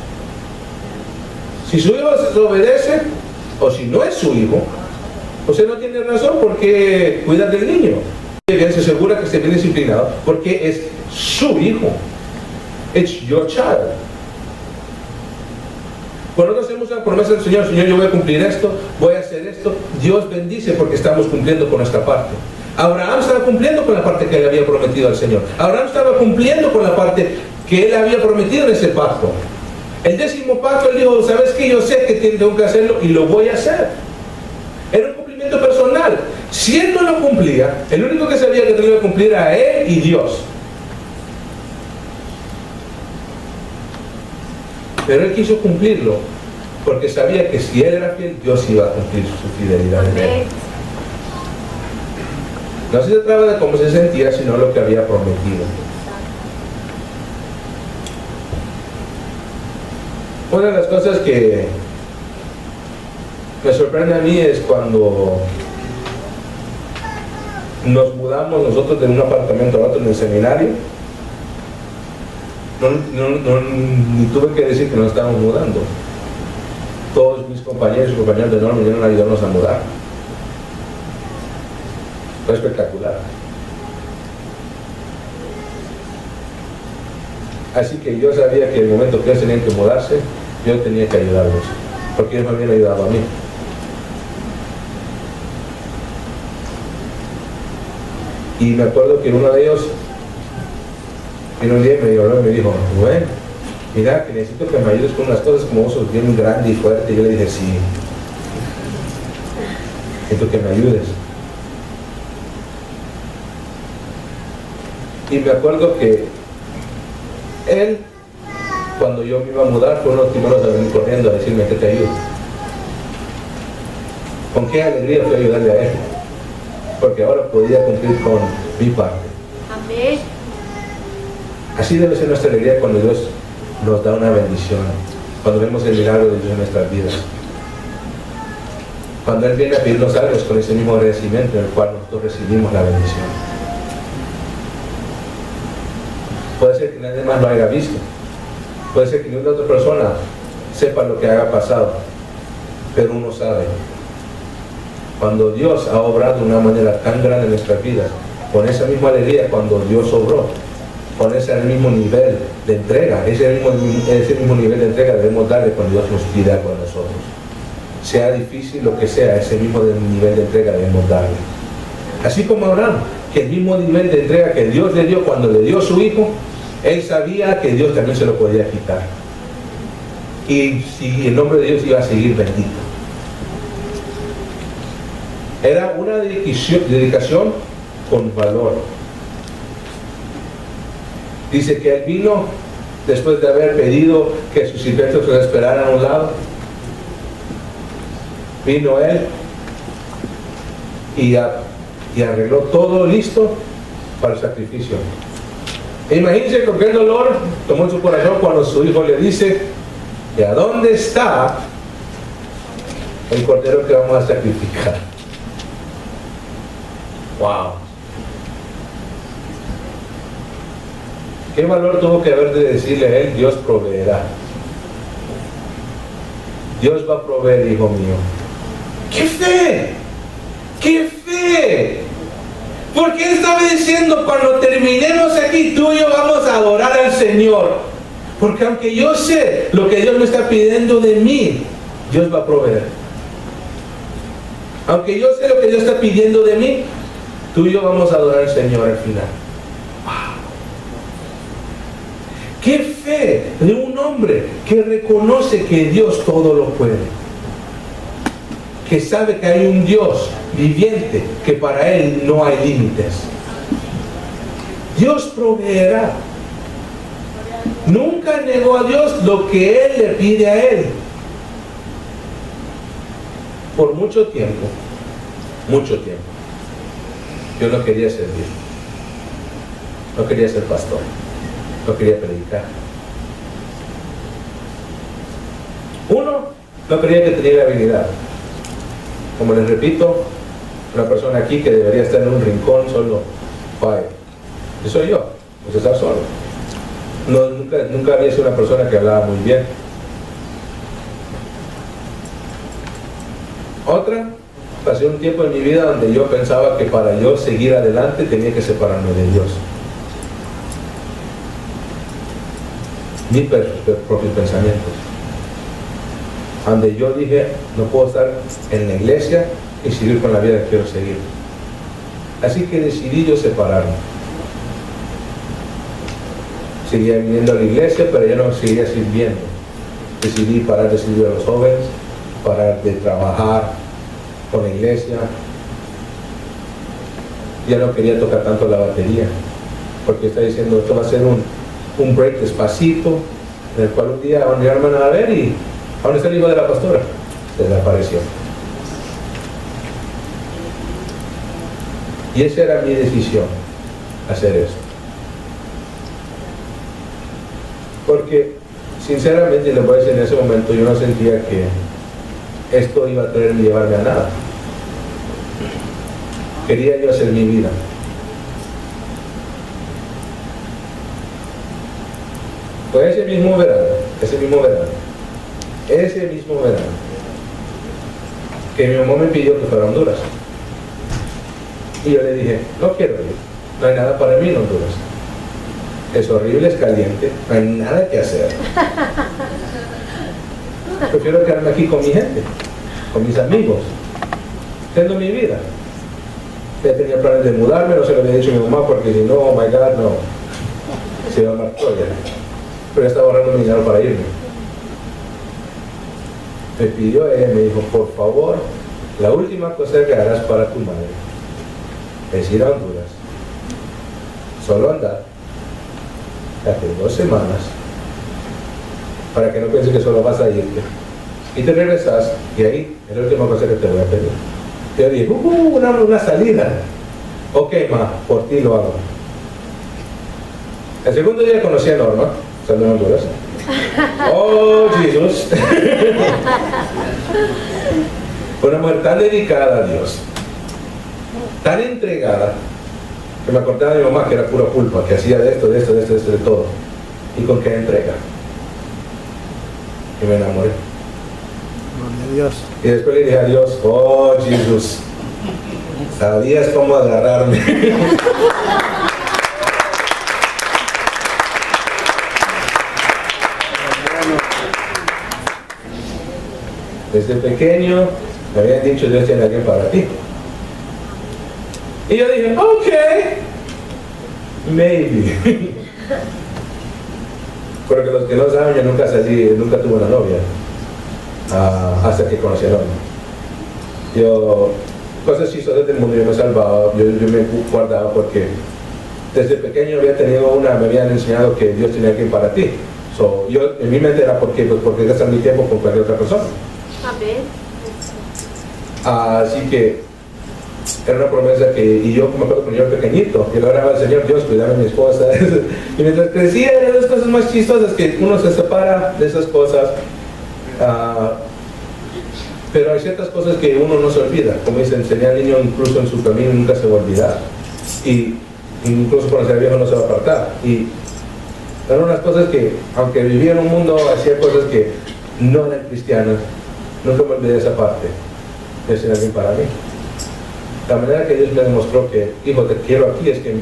S1: si su hijo se obedece o si no es su hijo, usted no tiene razón porque cuida del niño. Bien, se asegura que esté bien disciplinado porque es su hijo. It's your child. Cuando nosotros hacemos una promesa del Señor, Señor, yo voy a cumplir esto, voy a hacer esto, Dios bendice porque estamos cumpliendo con nuestra parte. Abraham estaba cumpliendo con la parte que le había prometido al Señor. Abraham estaba cumpliendo con la parte que él había prometido en ese pacto. El 10º pacto, él dijo, ¿sabes qué? Yo sé que tengo que hacerlo y lo voy a hacer. Era un cumplimiento personal. Si él no lo cumplía, el único que sabía que tenía que cumplir era él y Dios. Pero él quiso cumplirlo porque sabía que si él era fiel, Dios iba a cumplir su fidelidad en él. No se trataba de cómo se sentía, sino lo que había prometido. Una de las cosas que me sorprende a mí es cuando nos mudamos nosotros de un apartamento a otro en el seminario. Ni tuve que decir que nos estábamos mudando. Todos mis compañeros y compañeras de Norma vinieron a ayudarnos a mudar. Fue espectacular. Así que yo sabía que el momento que ellos tenían que mudarse, yo tenía que ayudarlos. porque ellos me habían ayudado a mí. Y me acuerdo que uno de ellos vino un día y me dijo, bueno, mira, que necesito que me ayudes con unas cosas, como vos sos bien grande y fuerte. Y yo le dije, sí, necesito que me ayudes. Y me acuerdo que él, cuando yo me iba a mudar, fue uno de los primeros a venir corriendo a decirme que te ayudo. Con qué alegría fui a ayudarle a él, porque ahora podía cumplir con mi parte.
S2: Amén.
S1: Así debe ser nuestra alegría cuando Dios nos da una bendición, cuando vemos el milagro de Dios en nuestras vidas. Cuando Él viene a pedirnos algo, es con ese mismo agradecimiento en el cual nosotros recibimos la bendición. Puede ser que nadie más lo haya visto, puede ser que ninguna otra persona sepa lo que haya pasado, pero uno sabe. Cuando Dios ha obrado de una manera tan grande en nuestras vidas, con esa misma alegría, cuando Dios obró, con ese mismo nivel de entrega, ese mismo nivel de entrega debemos darle cuando Dios nos pide algo a nosotros. Sea difícil lo que sea, ese mismo nivel de entrega debemos darle. Así como Abraham, que el mismo nivel de entrega que Dios le dio cuando le dio a su hijo, él sabía que Dios también se lo podía quitar. Y si el nombre de Dios iba a seguir bendito. Era una dedicación con valor. Dice que él vino después de haber pedido que sus sirvientes lo esperaran a un lado. Vino él y arregló todo listo para el sacrificio. Imagínense con qué dolor tomó en su corazón cuando su hijo le dice: ¿y a dónde está el cordero que vamos a sacrificar? ¡Wow! ¿Qué valor tuvo que haber de decirle a él: Dios proveerá? Dios va a proveer, hijo mío. ¡Qué fe! ¡Qué fe! Porque él estaba diciendo: cuando terminemos aquí, tú y yo vamos a adorar al Señor. Porque aunque yo sé lo que Dios me está pidiendo de mí, Dios va a proveer. Aunque yo sé lo que Dios está pidiendo de mí, tú y yo vamos a adorar al Señor al final. ¡Wow! ¡Qué fe de un hombre que reconoce que Dios todo lo puede! Que sabe que hay un Dios viviente, que para Él no hay límites. Dios proveerá. Nunca negó a Dios lo que Él le pide a Él. Por mucho tiempo, yo no quería servir, no quería ser pastor, no quería predicar. Uno, no creía que tenía la habilidad. Como les repito, una persona aquí que debería estar en un rincón solo, vaya, yo soy yo, pues estar solo. No, nunca había sido una persona que hablaba muy bien. Otra, pasé un tiempo en mi vida donde yo pensaba que para yo seguir adelante tenía que separarme de Dios. Mis propios pensamientos. Donde yo dije: no puedo estar en la iglesia y seguir con la vida que quiero seguir. Así que decidí yo separarme. Seguía viniendo a la iglesia, pero ya no seguía sirviendo. Decidí parar de servir a los jóvenes, parar de trabajar con la iglesia. Ya no quería tocar tanto la batería, porque está diciendo: esto va a ser un break despacito, en el cual un día van a llegarme a ver y ¿a dónde está el hijo de la pastora? Desapareció. Y esa era mi decisión, hacer eso. Porque sinceramente, les voy a decir, en ese momento yo no sentía que esto iba a traerme y llevarme a nada. Quería yo hacer mi vida. Fue ese mismo verano, que mi mamá me pidió que fuera a Honduras. Y yo le dije: no quiero ir, no hay nada para mí en Honduras. Es horrible, es caliente, no hay nada que hacer. Prefiero quedarme aquí con mi gente, con mis amigos, haciendo mi vida. Ya tenía planes de mudarme, no se lo había dicho a mi mamá porque si no, oh my God, no. Se iba a Martoya. Pero ya estaba ahorrando mi dinero para irme. Me pidió ella, me dijo, por favor, la última cosa que harás para tu madre es ir a Honduras. Solo andar, hace 2 semanas, para que no pienses que solo vas a irte. Y te regresas, y ahí es la última cosa que te voy a pedir. Yo dije, una salida. Ok, ma, por ti lo hago. El segundo día conocí a Norma, salió en Honduras. Oh, Jesús. Una mujer tan dedicada a Dios, tan entregada, que me acordaba de mi mamá que era pura culpa, que hacía de esto, de todo. Y con qué entrega. Y me enamoré.
S3: Gloria a Dios.
S1: Y después le dije a Dios, oh Jesús, sabías cómo agarrarme. Desde pequeño me habían dicho, Dios tiene alguien para ti. Y yo dije, ok, maybe. Porque los que no saben, yo nunca tuve una novia. Hasta que conocí a Norma. Yo, cosas chistosas del mundo, yo me salvaba, yo me guardaba porque desde pequeño me habían enseñado que Dios tenía alguien para ti. So, yo, en mi mente era, porque gastar mi tiempo con cualquier otra persona. Así que era una promesa y yo me acuerdo cuando yo era pequeñito, y lo oraba al Señor, Dios, cuidaba a mi esposa. Y mientras crecía, eran las cosas más chistosas que uno se separa de esas cosas. Pero hay ciertas cosas que uno no se olvida. Como dicen, enseñar al niño incluso en su camino nunca se va a olvidar. Y incluso cuando sea viejo no se va a apartar. Y eran unas cosas que, aunque vivía en un mundo, hacía cosas que no eran cristianas. Nunca me olvidé de esa parte. De ser alguien para mí. La manera que Dios me demostró que, hijo, te quiero aquí, es que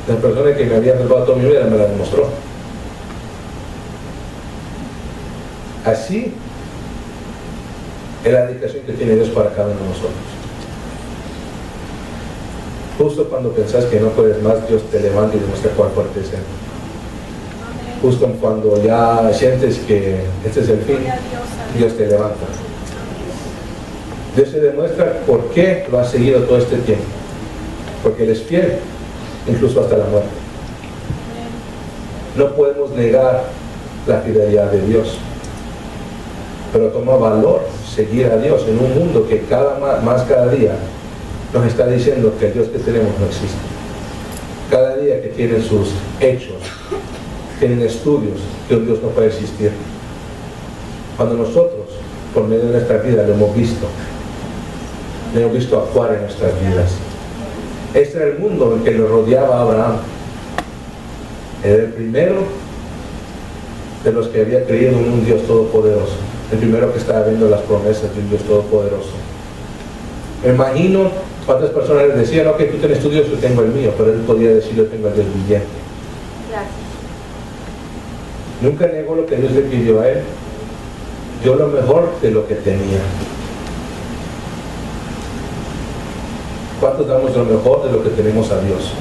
S1: la persona que me había salvado toda mi vida me la demostró. Así es la dedicación que tiene Dios para cada uno de nosotros. Justo cuando pensás que no puedes más, Dios te levanta y demuestra cuán fuerte es Él. Justo cuando ya sientes que este es el fin, Dios te levanta. Dios te demuestra por qué lo has seguido todo este tiempo. Porque Él es fiel, incluso hasta la muerte. No podemos negar la fidelidad de Dios. Pero toma valor seguir a Dios en un mundo que cada día nos está diciendo que el Dios que tenemos no existe. Cada día que tienen sus hechos, tienen estudios que un Dios no puede existir. Cuando nosotros, por medio de nuestra vida, lo hemos visto actuar en nuestras vidas. Este era el mundo en que lo rodeaba Abraham. Era el primero de los que había creído en un Dios todopoderoso. El primero que estaba viendo las promesas de un Dios todopoderoso. Me imagino cuántas personas les decían, ok, tú tienes tu Dios, yo tengo el mío, pero él podía decir, yo tengo el Dios viviente.
S2: Gracias.
S1: Nunca negó lo que Dios le pidió a él. Dio lo mejor de lo que tenía. ¿Cuántos damos lo mejor de lo que tenemos a Dios?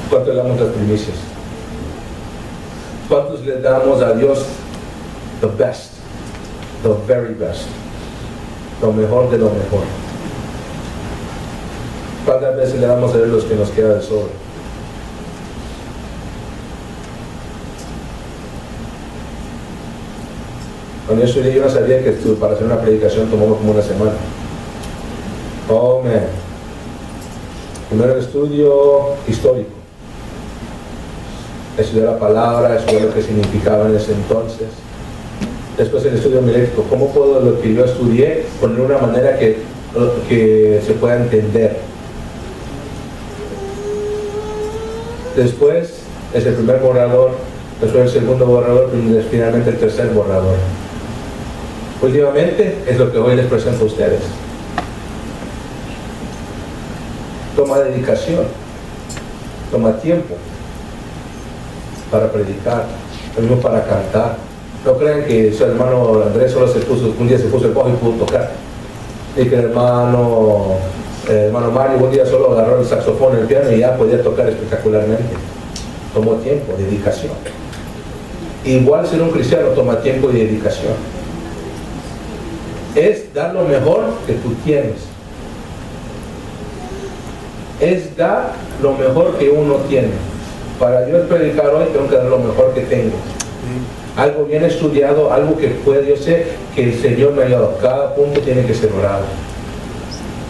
S1: ¿Cuántos le damos las primicias? ¿Cuántos le damos a Dios the best, the very best, lo mejor de lo mejor? ¿Cuántas veces le damos a Él los que nos queda de sobra? Cuando yo estudié, yo no sabía que para hacer una predicación tomaba como una semana. Oh, man. Primero el estudio histórico. Estudiar la palabra, estudiar lo que significaba en ese entonces. Después el estudio homilético. ¿Cómo puedo lo que yo estudié poner de una manera que se pueda entender? Después es el primer borrador, después el segundo borrador y finalmente el tercer borrador. Últimamente es lo que hoy les presento a ustedes. Toma dedicación, toma tiempo para predicar, lo mismo para cantar, No crean que su hermano Andrés solo un día se puso el bajo y pudo tocar. Y que el hermano Mario un día solo agarró el saxofón, el piano y ya podía tocar espectacularmente. Tomó tiempo, dedicación. Igual ser un cristiano toma tiempo y dedicación. Es dar lo mejor que tú tienes. Es dar lo mejor que uno tiene. Para yo predicar hoy tengo que dar lo mejor que tengo. Algo bien estudiado, algo que puede, yo sé que el Señor me ha ayudado. Cada punto tiene que ser orado.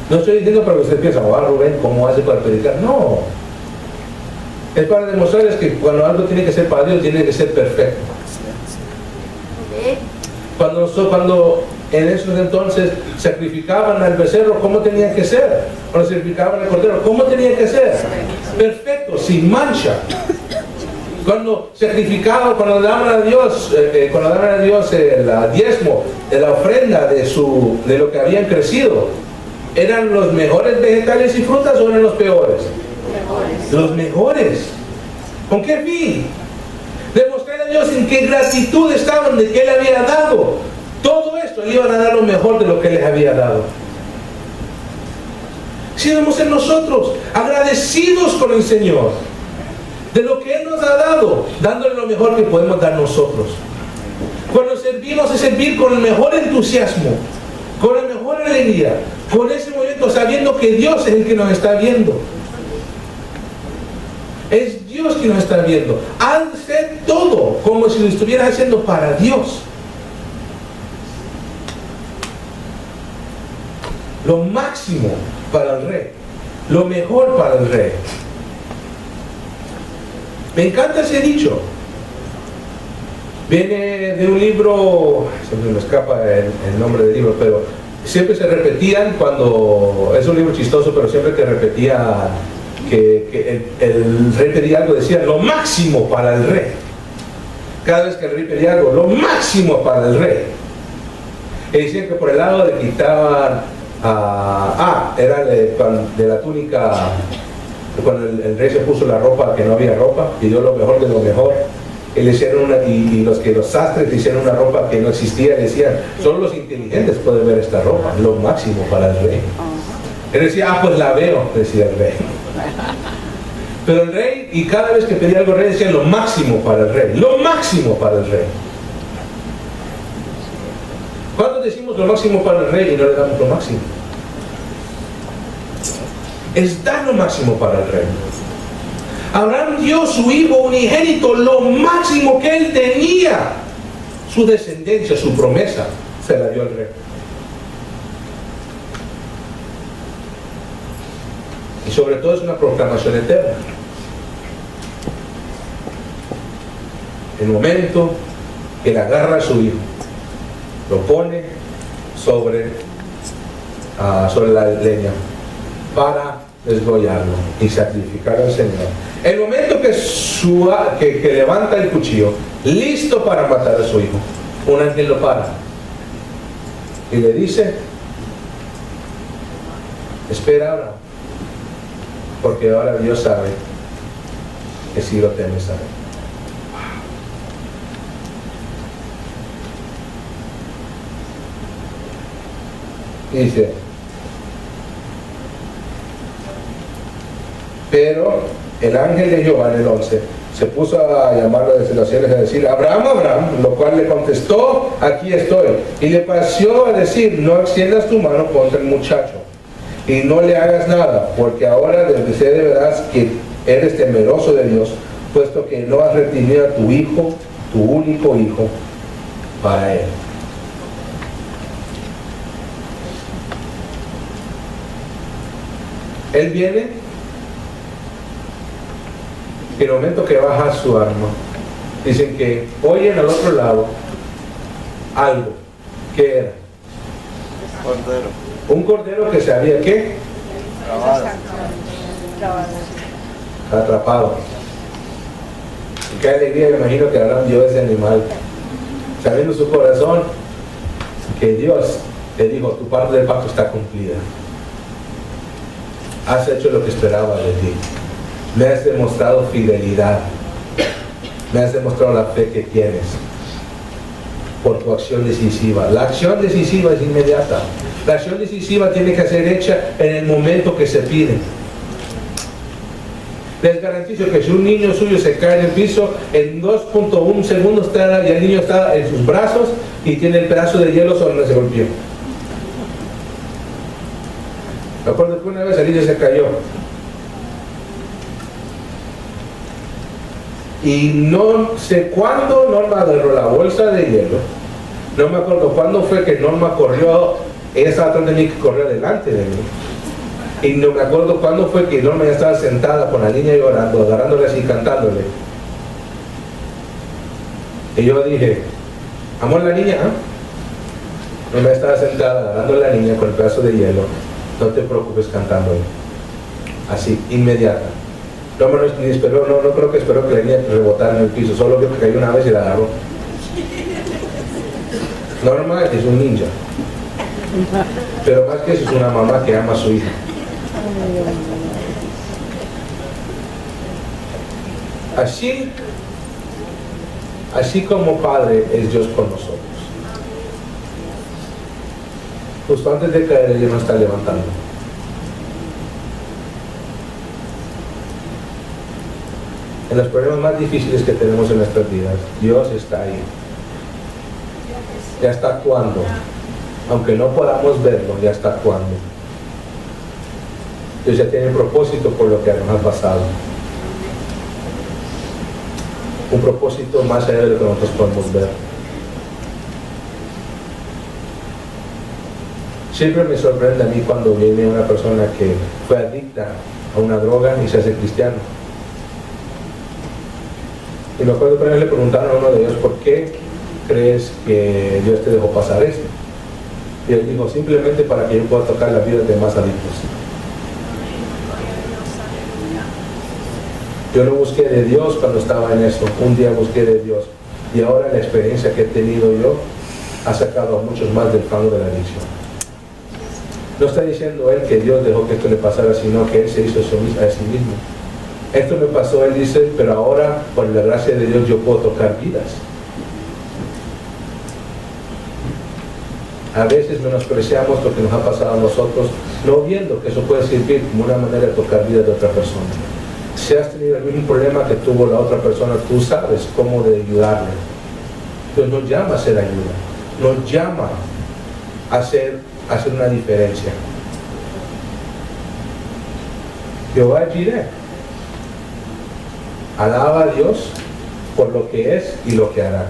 S1: No estoy diciendo para que usted piense, Rubén, ¿cómo hace para predicar? No. Es para demostrarles que cuando algo tiene que ser para Dios, tiene que ser perfecto. Cuando en esos entonces sacrificaban al becerro, ¿cómo tenía que ser? Cuando sacrificaban al cordero, ¿cómo tenía que ser? Perfecto, sin mancha. Cuando sacrificaban, cuando daban a Dios, el diezmo de la ofrenda de lo que habían crecido, ¿eran los mejores vegetales y frutas o eran los peores? Los mejores. ¿Con qué fin? Demostrar a Dios en qué gratitud estaban de que Él había dado. Todo esto le iban a dar lo mejor de lo que Él les había dado. Si debemos ser nosotros agradecidos con el Señor de lo que Él nos ha dado, dándole lo mejor que podemos dar nosotros. Cuando servimos, es servir con el mejor entusiasmo, con la mejor alegría, con ese momento sabiendo que Dios es el que nos está viendo. Es Dios quien nos está viendo. Hacer todo como si lo estuvieras haciendo para Dios. Lo máximo para el rey, lo mejor para el rey. Me encanta ese dicho. Viene de un libro, siempre me escapa el nombre del libro, pero siempre se repetían cuando, es un libro chistoso, pero siempre que repetía que el rey pedía algo, decía lo máximo para el rey. Cada vez que el rey pedía algo, lo máximo para el rey. Y decían que por el lado le quitaban era de la túnica, cuando el rey se puso la ropa que no había ropa, pidió lo mejor de lo mejor. Y le hicieron los sastres le hicieron una ropa que no existía, le decían, solo los inteligentes pueden ver esta ropa, lo máximo para el rey. Él decía, pues la veo, decía el rey. Pero el rey, y cada vez que pedía algo el rey decía lo máximo para el rey, lo máximo para el rey. ¿Cuándo decimos lo máximo para el rey y no le damos lo máximo? Es dar lo máximo para el rey. Abraham dio su hijo unigénito, lo máximo que él tenía. Su descendencia, su promesa, se la dio al rey. Y sobre todo es una proclamación eterna. El momento que él agarra a su hijo, lo pone sobre la leña para desgollarlo y sacrificar al Señor. El momento que levanta el cuchillo, listo para matar a su hijo, un ángel lo para y le dice, espera Abraham, porque ahora Dios sabe que si lo temes a él. Dice, pero el ángel de Jehová, en el 11, se puso a llamarlo desde los cielos y a decir, Abraham, Abraham, lo cual le contestó, aquí estoy. Y le pareció a decir, no extiendas tu mano contra el muchacho y no le hagas nada, porque ahora desde se verás que eres temeroso de Dios, puesto que no has retenido a tu hijo, tu único hijo, para él. Él viene, y en el momento que baja su arma, dicen que oyen al otro lado algo. ¿Qué era?
S3: Cordero.
S1: Un cordero que se había, ¿qué? Atrapado. Y qué alegría, me imagino que Abraham dio ese animal, sabiendo su corazón que Dios le dijo, tu parte del pacto está cumplida. Has hecho lo que esperaba de ti. Me has demostrado fidelidad. Me has demostrado la fe que tienes. por tu acción decisiva. La acción decisiva es inmediata. La acción decisiva tiene que ser hecha en el momento que se pide. Les garantizo que si un niño suyo se cae en el piso, en 2.1 segundos ya el niño está en sus brazos y tiene el pedazo de hielo sobre donde se golpeó. Me acuerdo que una vez el niño se cayó. Y no sé cuándo Norma agarró la bolsa de hielo. No me acuerdo cuándo fue que Norma corrió. Ella estaba tratando de mí que corrió delante de mí. Y no me acuerdo cuándo fue que Norma ya estaba sentada con la niña llorando, agarrándole así, cantándole. Y yo dije, amor, la niña, Norma estaba sentada agarrándole a la niña con el pedazo de hielo. No te preocupes, cantándole. Así, inmediata. Norma ni esperó, no creo que esperó que la niña rebotara en el piso, solo vio que cayó una vez y la agarró. Norma es un ninja. Pero más que eso es una mamá que ama a su hija. Así como Padre es Dios con nosotros. Justo antes de caer, Él nos está levantando. En los problemas más difíciles que tenemos en nuestras vidas, Dios está ahí. Ya está actuando. Aunque no podamos verlo, ya está actuando. Dios ya tiene un propósito por lo que nos ha pasado. Un propósito más allá de lo que nosotros podemos ver. Siempre me sorprende a mí cuando viene una persona que fue adicta a una droga y se hace cristiano. Y me acuerdo que una vez le preguntaron a uno de ellos, ¿por qué crees que Dios te dejó pasar esto? Y él dijo, simplemente para que yo pueda tocar la vida de más adictos. Yo no busqué de Dios cuando estaba en eso, un día busqué de Dios. Y ahora la experiencia que he tenido yo ha sacado a muchos más del fango de la adicción. No está diciendo él que Dios dejó que esto le pasara, sino que él se hizo eso a sí mismo. Esto me pasó, él dice, pero ahora por la gracia de Dios yo puedo tocar vidas. A veces menospreciamos lo que nos ha pasado a nosotros, no viendo que eso puede servir como una manera de tocar vidas de otra persona. Si has tenido el mismo problema que tuvo la otra persona, tú sabes cómo de ayudarle. Dios nos llama a hacer ayuda, nos llama a hacer una diferencia. Jehová Jireh, alaba a Dios por lo que es y lo que hará.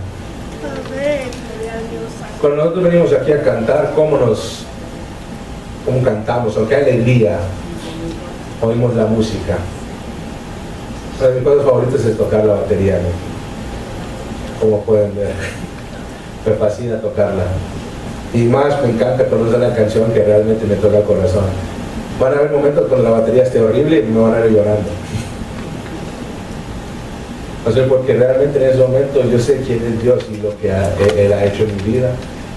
S1: Cuando nosotros venimos aquí a cantar, ¿cómo cantamos? ¿Con qué alegría oímos la música? Una de mis cosas favoritas es tocar la batería, ¿no? Como pueden ver, me fascina tocarla. Y más me encanta conocer la canción que realmente me toca el corazón. Van a haber momentos cuando la batería esté horrible y me van a ir llorando. No sé, porque realmente en ese momento yo sé quién es Dios y lo que Él ha hecho en mi vida,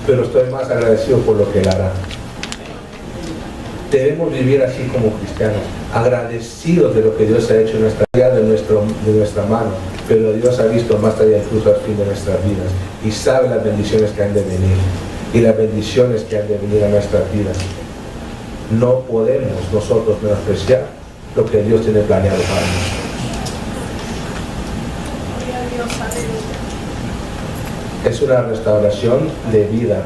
S1: pero estoy más agradecido por lo que Él hará. Debemos vivir así como cristianos, agradecidos de lo que Dios ha hecho en nuestra vida, de nuestra mano, pero Dios ha visto más allá incluso al fin de nuestras vidas y sabe las bendiciones que han de venir y las bendiciones que han de venir a nuestras vidas. No podemos nosotros menospreciar lo que Dios tiene planeado para nosotros. Es una restauración de vida,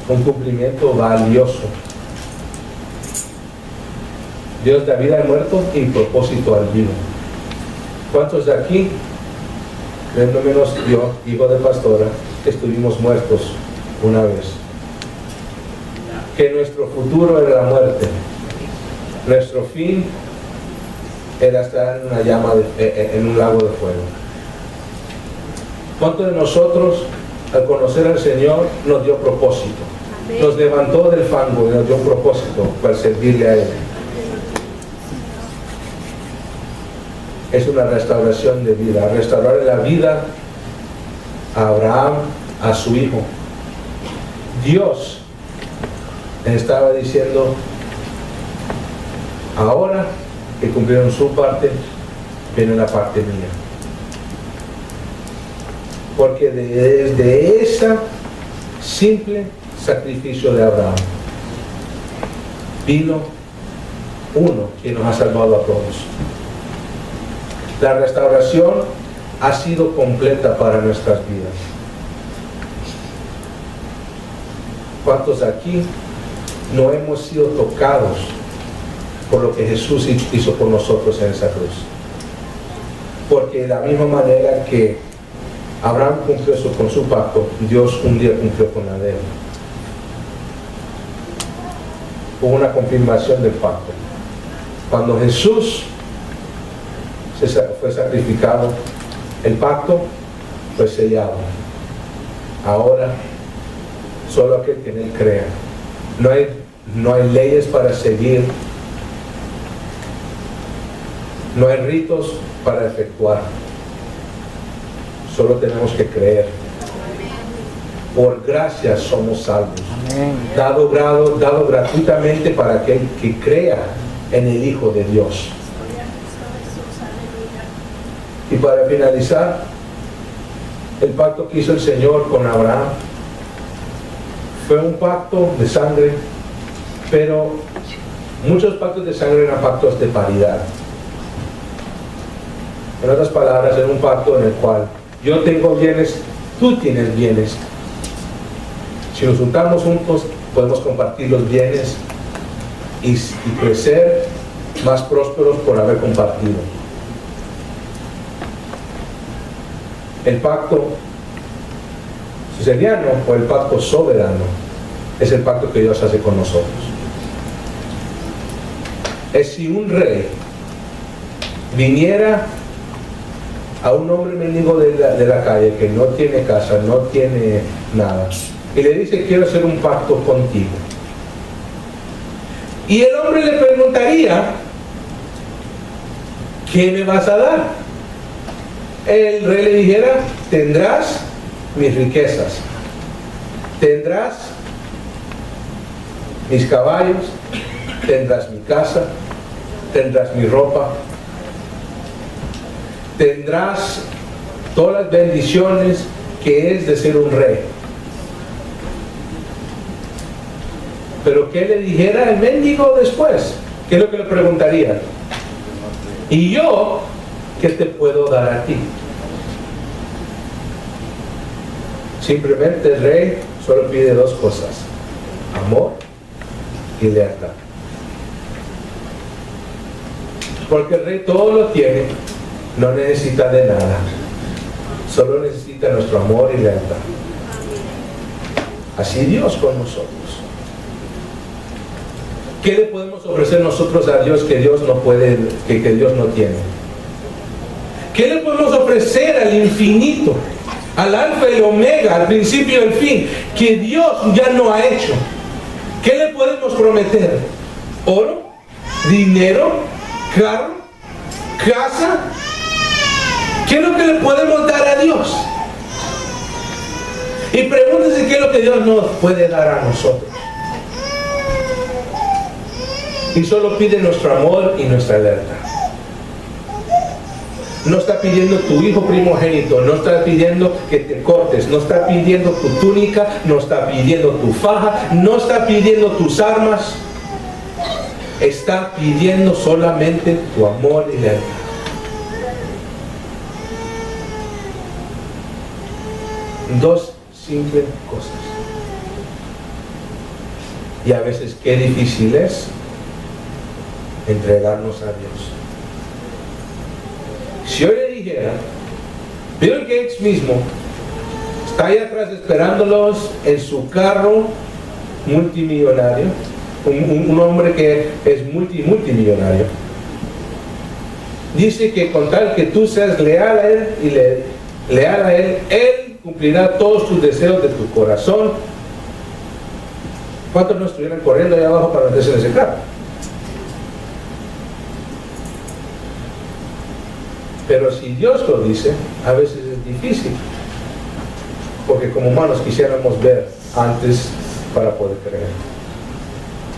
S1: un cumplimiento valioso. Dios da vida al muerto y propósito al vivo. ¿Cuántos de aquí, no menos yo, hijo de pastora, estuvimos muertos una vez? Que nuestro futuro era la muerte, nuestro fin era estar en una llama, en un lago de fuego. ¿Cuántos de nosotros, al conocer al Señor, nos dio propósito? Nos levantó del fango y nos dio un propósito para servirle a Él. Es una restauración de vida, restaurar la vida a Abraham, a su hijo. Dios estaba diciendo, ahora que cumplieron su parte, viene la parte mía. Porque desde ese simple sacrificio de Abraham vino uno que nos ha salvado a todos. La restauración ha sido completa para nuestras vidas. ¿Cuántos aquí no hemos sido tocados por lo que Jesús hizo por nosotros en esa cruz? Porque de la misma manera que Abraham cumplió con su pacto, Dios un día cumplió con la de él. Hubo una confirmación del pacto. Cuando Jesús fue sacrificado, el pacto fue sellado. Ahora, solo aquel que en él crea. No hay leyes para seguir. No hay ritos para efectuar. Solo tenemos que creer. Por gracia somos salvos. Dado gratuitamente para aquel que crea en el Hijo de Dios. Y para finalizar, el pacto que hizo el Señor con Abraham fue un pacto de sangre, pero muchos pactos de sangre eran pactos de paridad. En otras palabras, era un pacto en el cual yo tengo bienes, tú tienes bienes. Si nos juntamos juntos, podemos compartir los bienes y crecer más prósperos por haber compartido. El pacto siciliano o el pacto soberano es el pacto que Dios hace con nosotros. Es si un rey viniera a un hombre mendigo de la calle que no tiene casa, no tiene nada, y le dice: quiero hacer un pacto contigo. Y el hombre le preguntaría: ¿qué me vas a dar? El rey le dijera: tendrás mis riquezas, tendrás mis caballos, tendrás mi casa, tendrás mi ropa, tendrás todas las bendiciones que es de ser un rey. Pero ¿qué le dijera el mendigo después? ¿Qué es lo que le preguntaría? ¿Y yo qué te puedo dar a ti? Simplemente el rey solo pide dos cosas: amor y lealtad. Porque el rey todo lo tiene, no necesita de nada, solo necesita nuestro amor y lealtad. Así Dios con nosotros. ¿Qué le podemos ofrecer nosotros a Dios que Dios no puede, que Dios no tiene? ¿Qué le podemos ofrecer al infinito, al alfa y el omega, al principio y el fin, que Dios ya no ha hecho? ¿Qué le podemos prometer? ¿Oro? ¿Dinero? ¿Carro? ¿Casa? ¿Qué es lo que le podemos dar a Dios? Y pregúntese qué es lo que Dios nos puede dar a nosotros. Y solo pide nuestro amor y nuestra lealtad. No está pidiendo tu hijo primogénito, no está pidiendo que te cortes, no está pidiendo tu túnica, no está pidiendo tu faja, no está pidiendo tus armas. Está pidiendo solamente tu amor y lealtad. Dos simples cosas. Y a veces qué difícil es entregarnos a Dios. Si yo le dijera, Bill Gates mismo está ahí atrás esperándolos en su carro multimillonario, un hombre que es multimillonario, dice que con tal que tú seas leal a él y leal a él, él cumplirá todos tus deseos de tu corazón. ¿Cuántos no estuvieran corriendo ahí abajo para meterse en ese carro? Pero si Dios lo dice, a veces es difícil, porque como humanos quisiéramos ver antes para poder creer.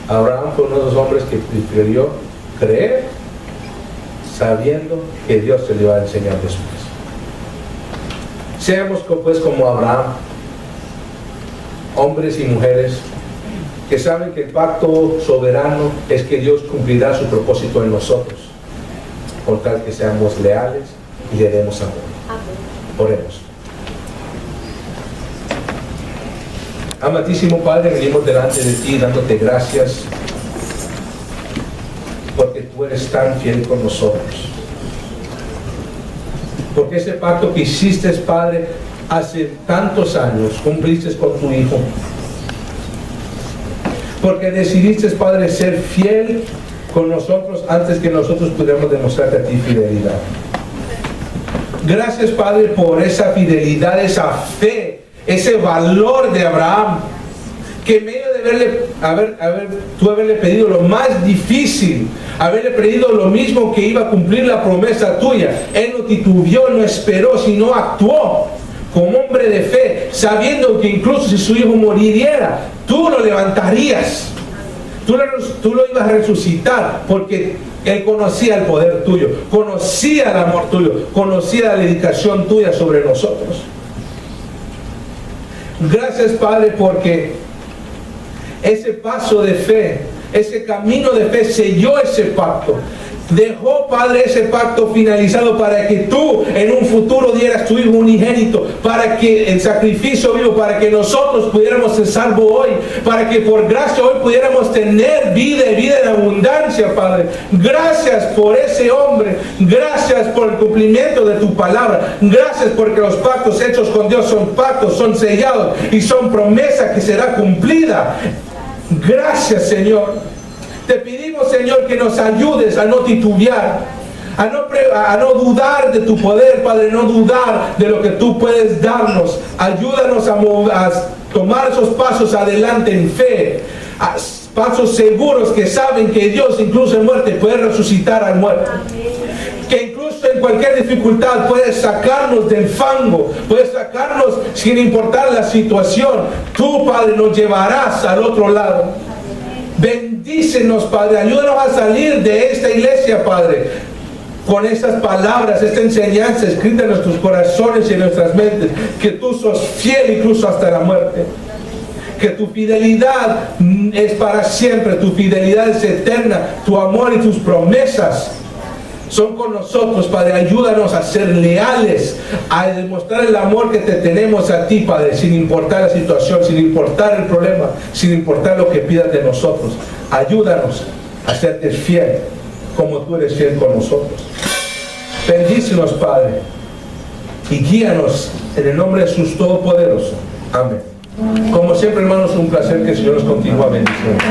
S1: Abraham fue uno de los hombres que prefirió creer sabiendo que Dios se le iba a enseñar después. Seamos pues como Abraham, hombres y mujeres que saben que el pacto soberano es que Dios cumplirá su propósito en nosotros, por tal que seamos leales y le demos amor. Oremos. Amantísimo Padre, venimos delante de ti dándote gracias porque tú eres tan fiel con nosotros. Porque ese pacto que hiciste, Padre, hace tantos años, cumpliste con tu Hijo. Porque decidiste, Padre, ser fiel con nosotros antes que nosotros pudiéramos demostrarte a ti fidelidad. Gracias, Padre, por esa fidelidad, esa fe, ese valor de Abraham, que en medio de haberle pedido lo más difícil, haberle pedido lo mismo que iba a cumplir la promesa tuya, él no titubeó, no esperó, sino actuó como hombre de fe, sabiendo que incluso si su hijo moriría, tú lo levantarías, tú lo ibas a resucitar, porque él conocía el poder tuyo, conocía el amor tuyo, conocía la dedicación tuya sobre nosotros. Gracias, Padre, porque ese paso de fe, ese camino de fe selló ese pacto. Dejó, Padre, ese pacto finalizado para que tú en un futuro dieras tu Hijo unigénito, para que el sacrificio vivo, para que nosotros pudiéramos ser salvos hoy, para que por gracia hoy pudiéramos tener vida y vida en abundancia, Padre. Gracias por ese hombre, gracias por el cumplimiento de tu palabra, gracias porque los pactos hechos con Dios son pactos, son sellados y son promesa que será cumplida. Gracias, Señor. Te pedimos, Señor, que nos ayudes a no titubear, a no dudar de tu poder, Padre, no dudar de lo que tú puedes darnos. Ayúdanos a tomar esos pasos adelante en fe, pasos seguros que saben que Dios, incluso en muerte, puede resucitar al muerto. Que incluso en cualquier dificultad puedes sacarnos del fango, puedes sacarnos sin importar la situación. Tú, Padre, nos llevarás al otro lado. Bendícenos, Padre, ayúdanos a salir de esta iglesia, Padre, con estas palabras, esta enseñanza escrita en nuestros corazones y en nuestras mentes, que tú sos fiel incluso hasta la muerte, que tu fidelidad es para siempre, tu fidelidad es eterna, tu amor y tus promesas son con nosotros, Padre. Ayúdanos a ser leales, a demostrar el amor que te tenemos a ti, Padre, sin importar la situación, sin importar el problema, sin importar lo que pidas de nosotros. Ayúdanos a serte fiel como tú eres fiel con nosotros. Bendícenos, Padre, y guíanos en el nombre de Jesús Todopoderoso. Amén. Como siempre, hermanos, un placer que el Señor nos continúe bendiciendo.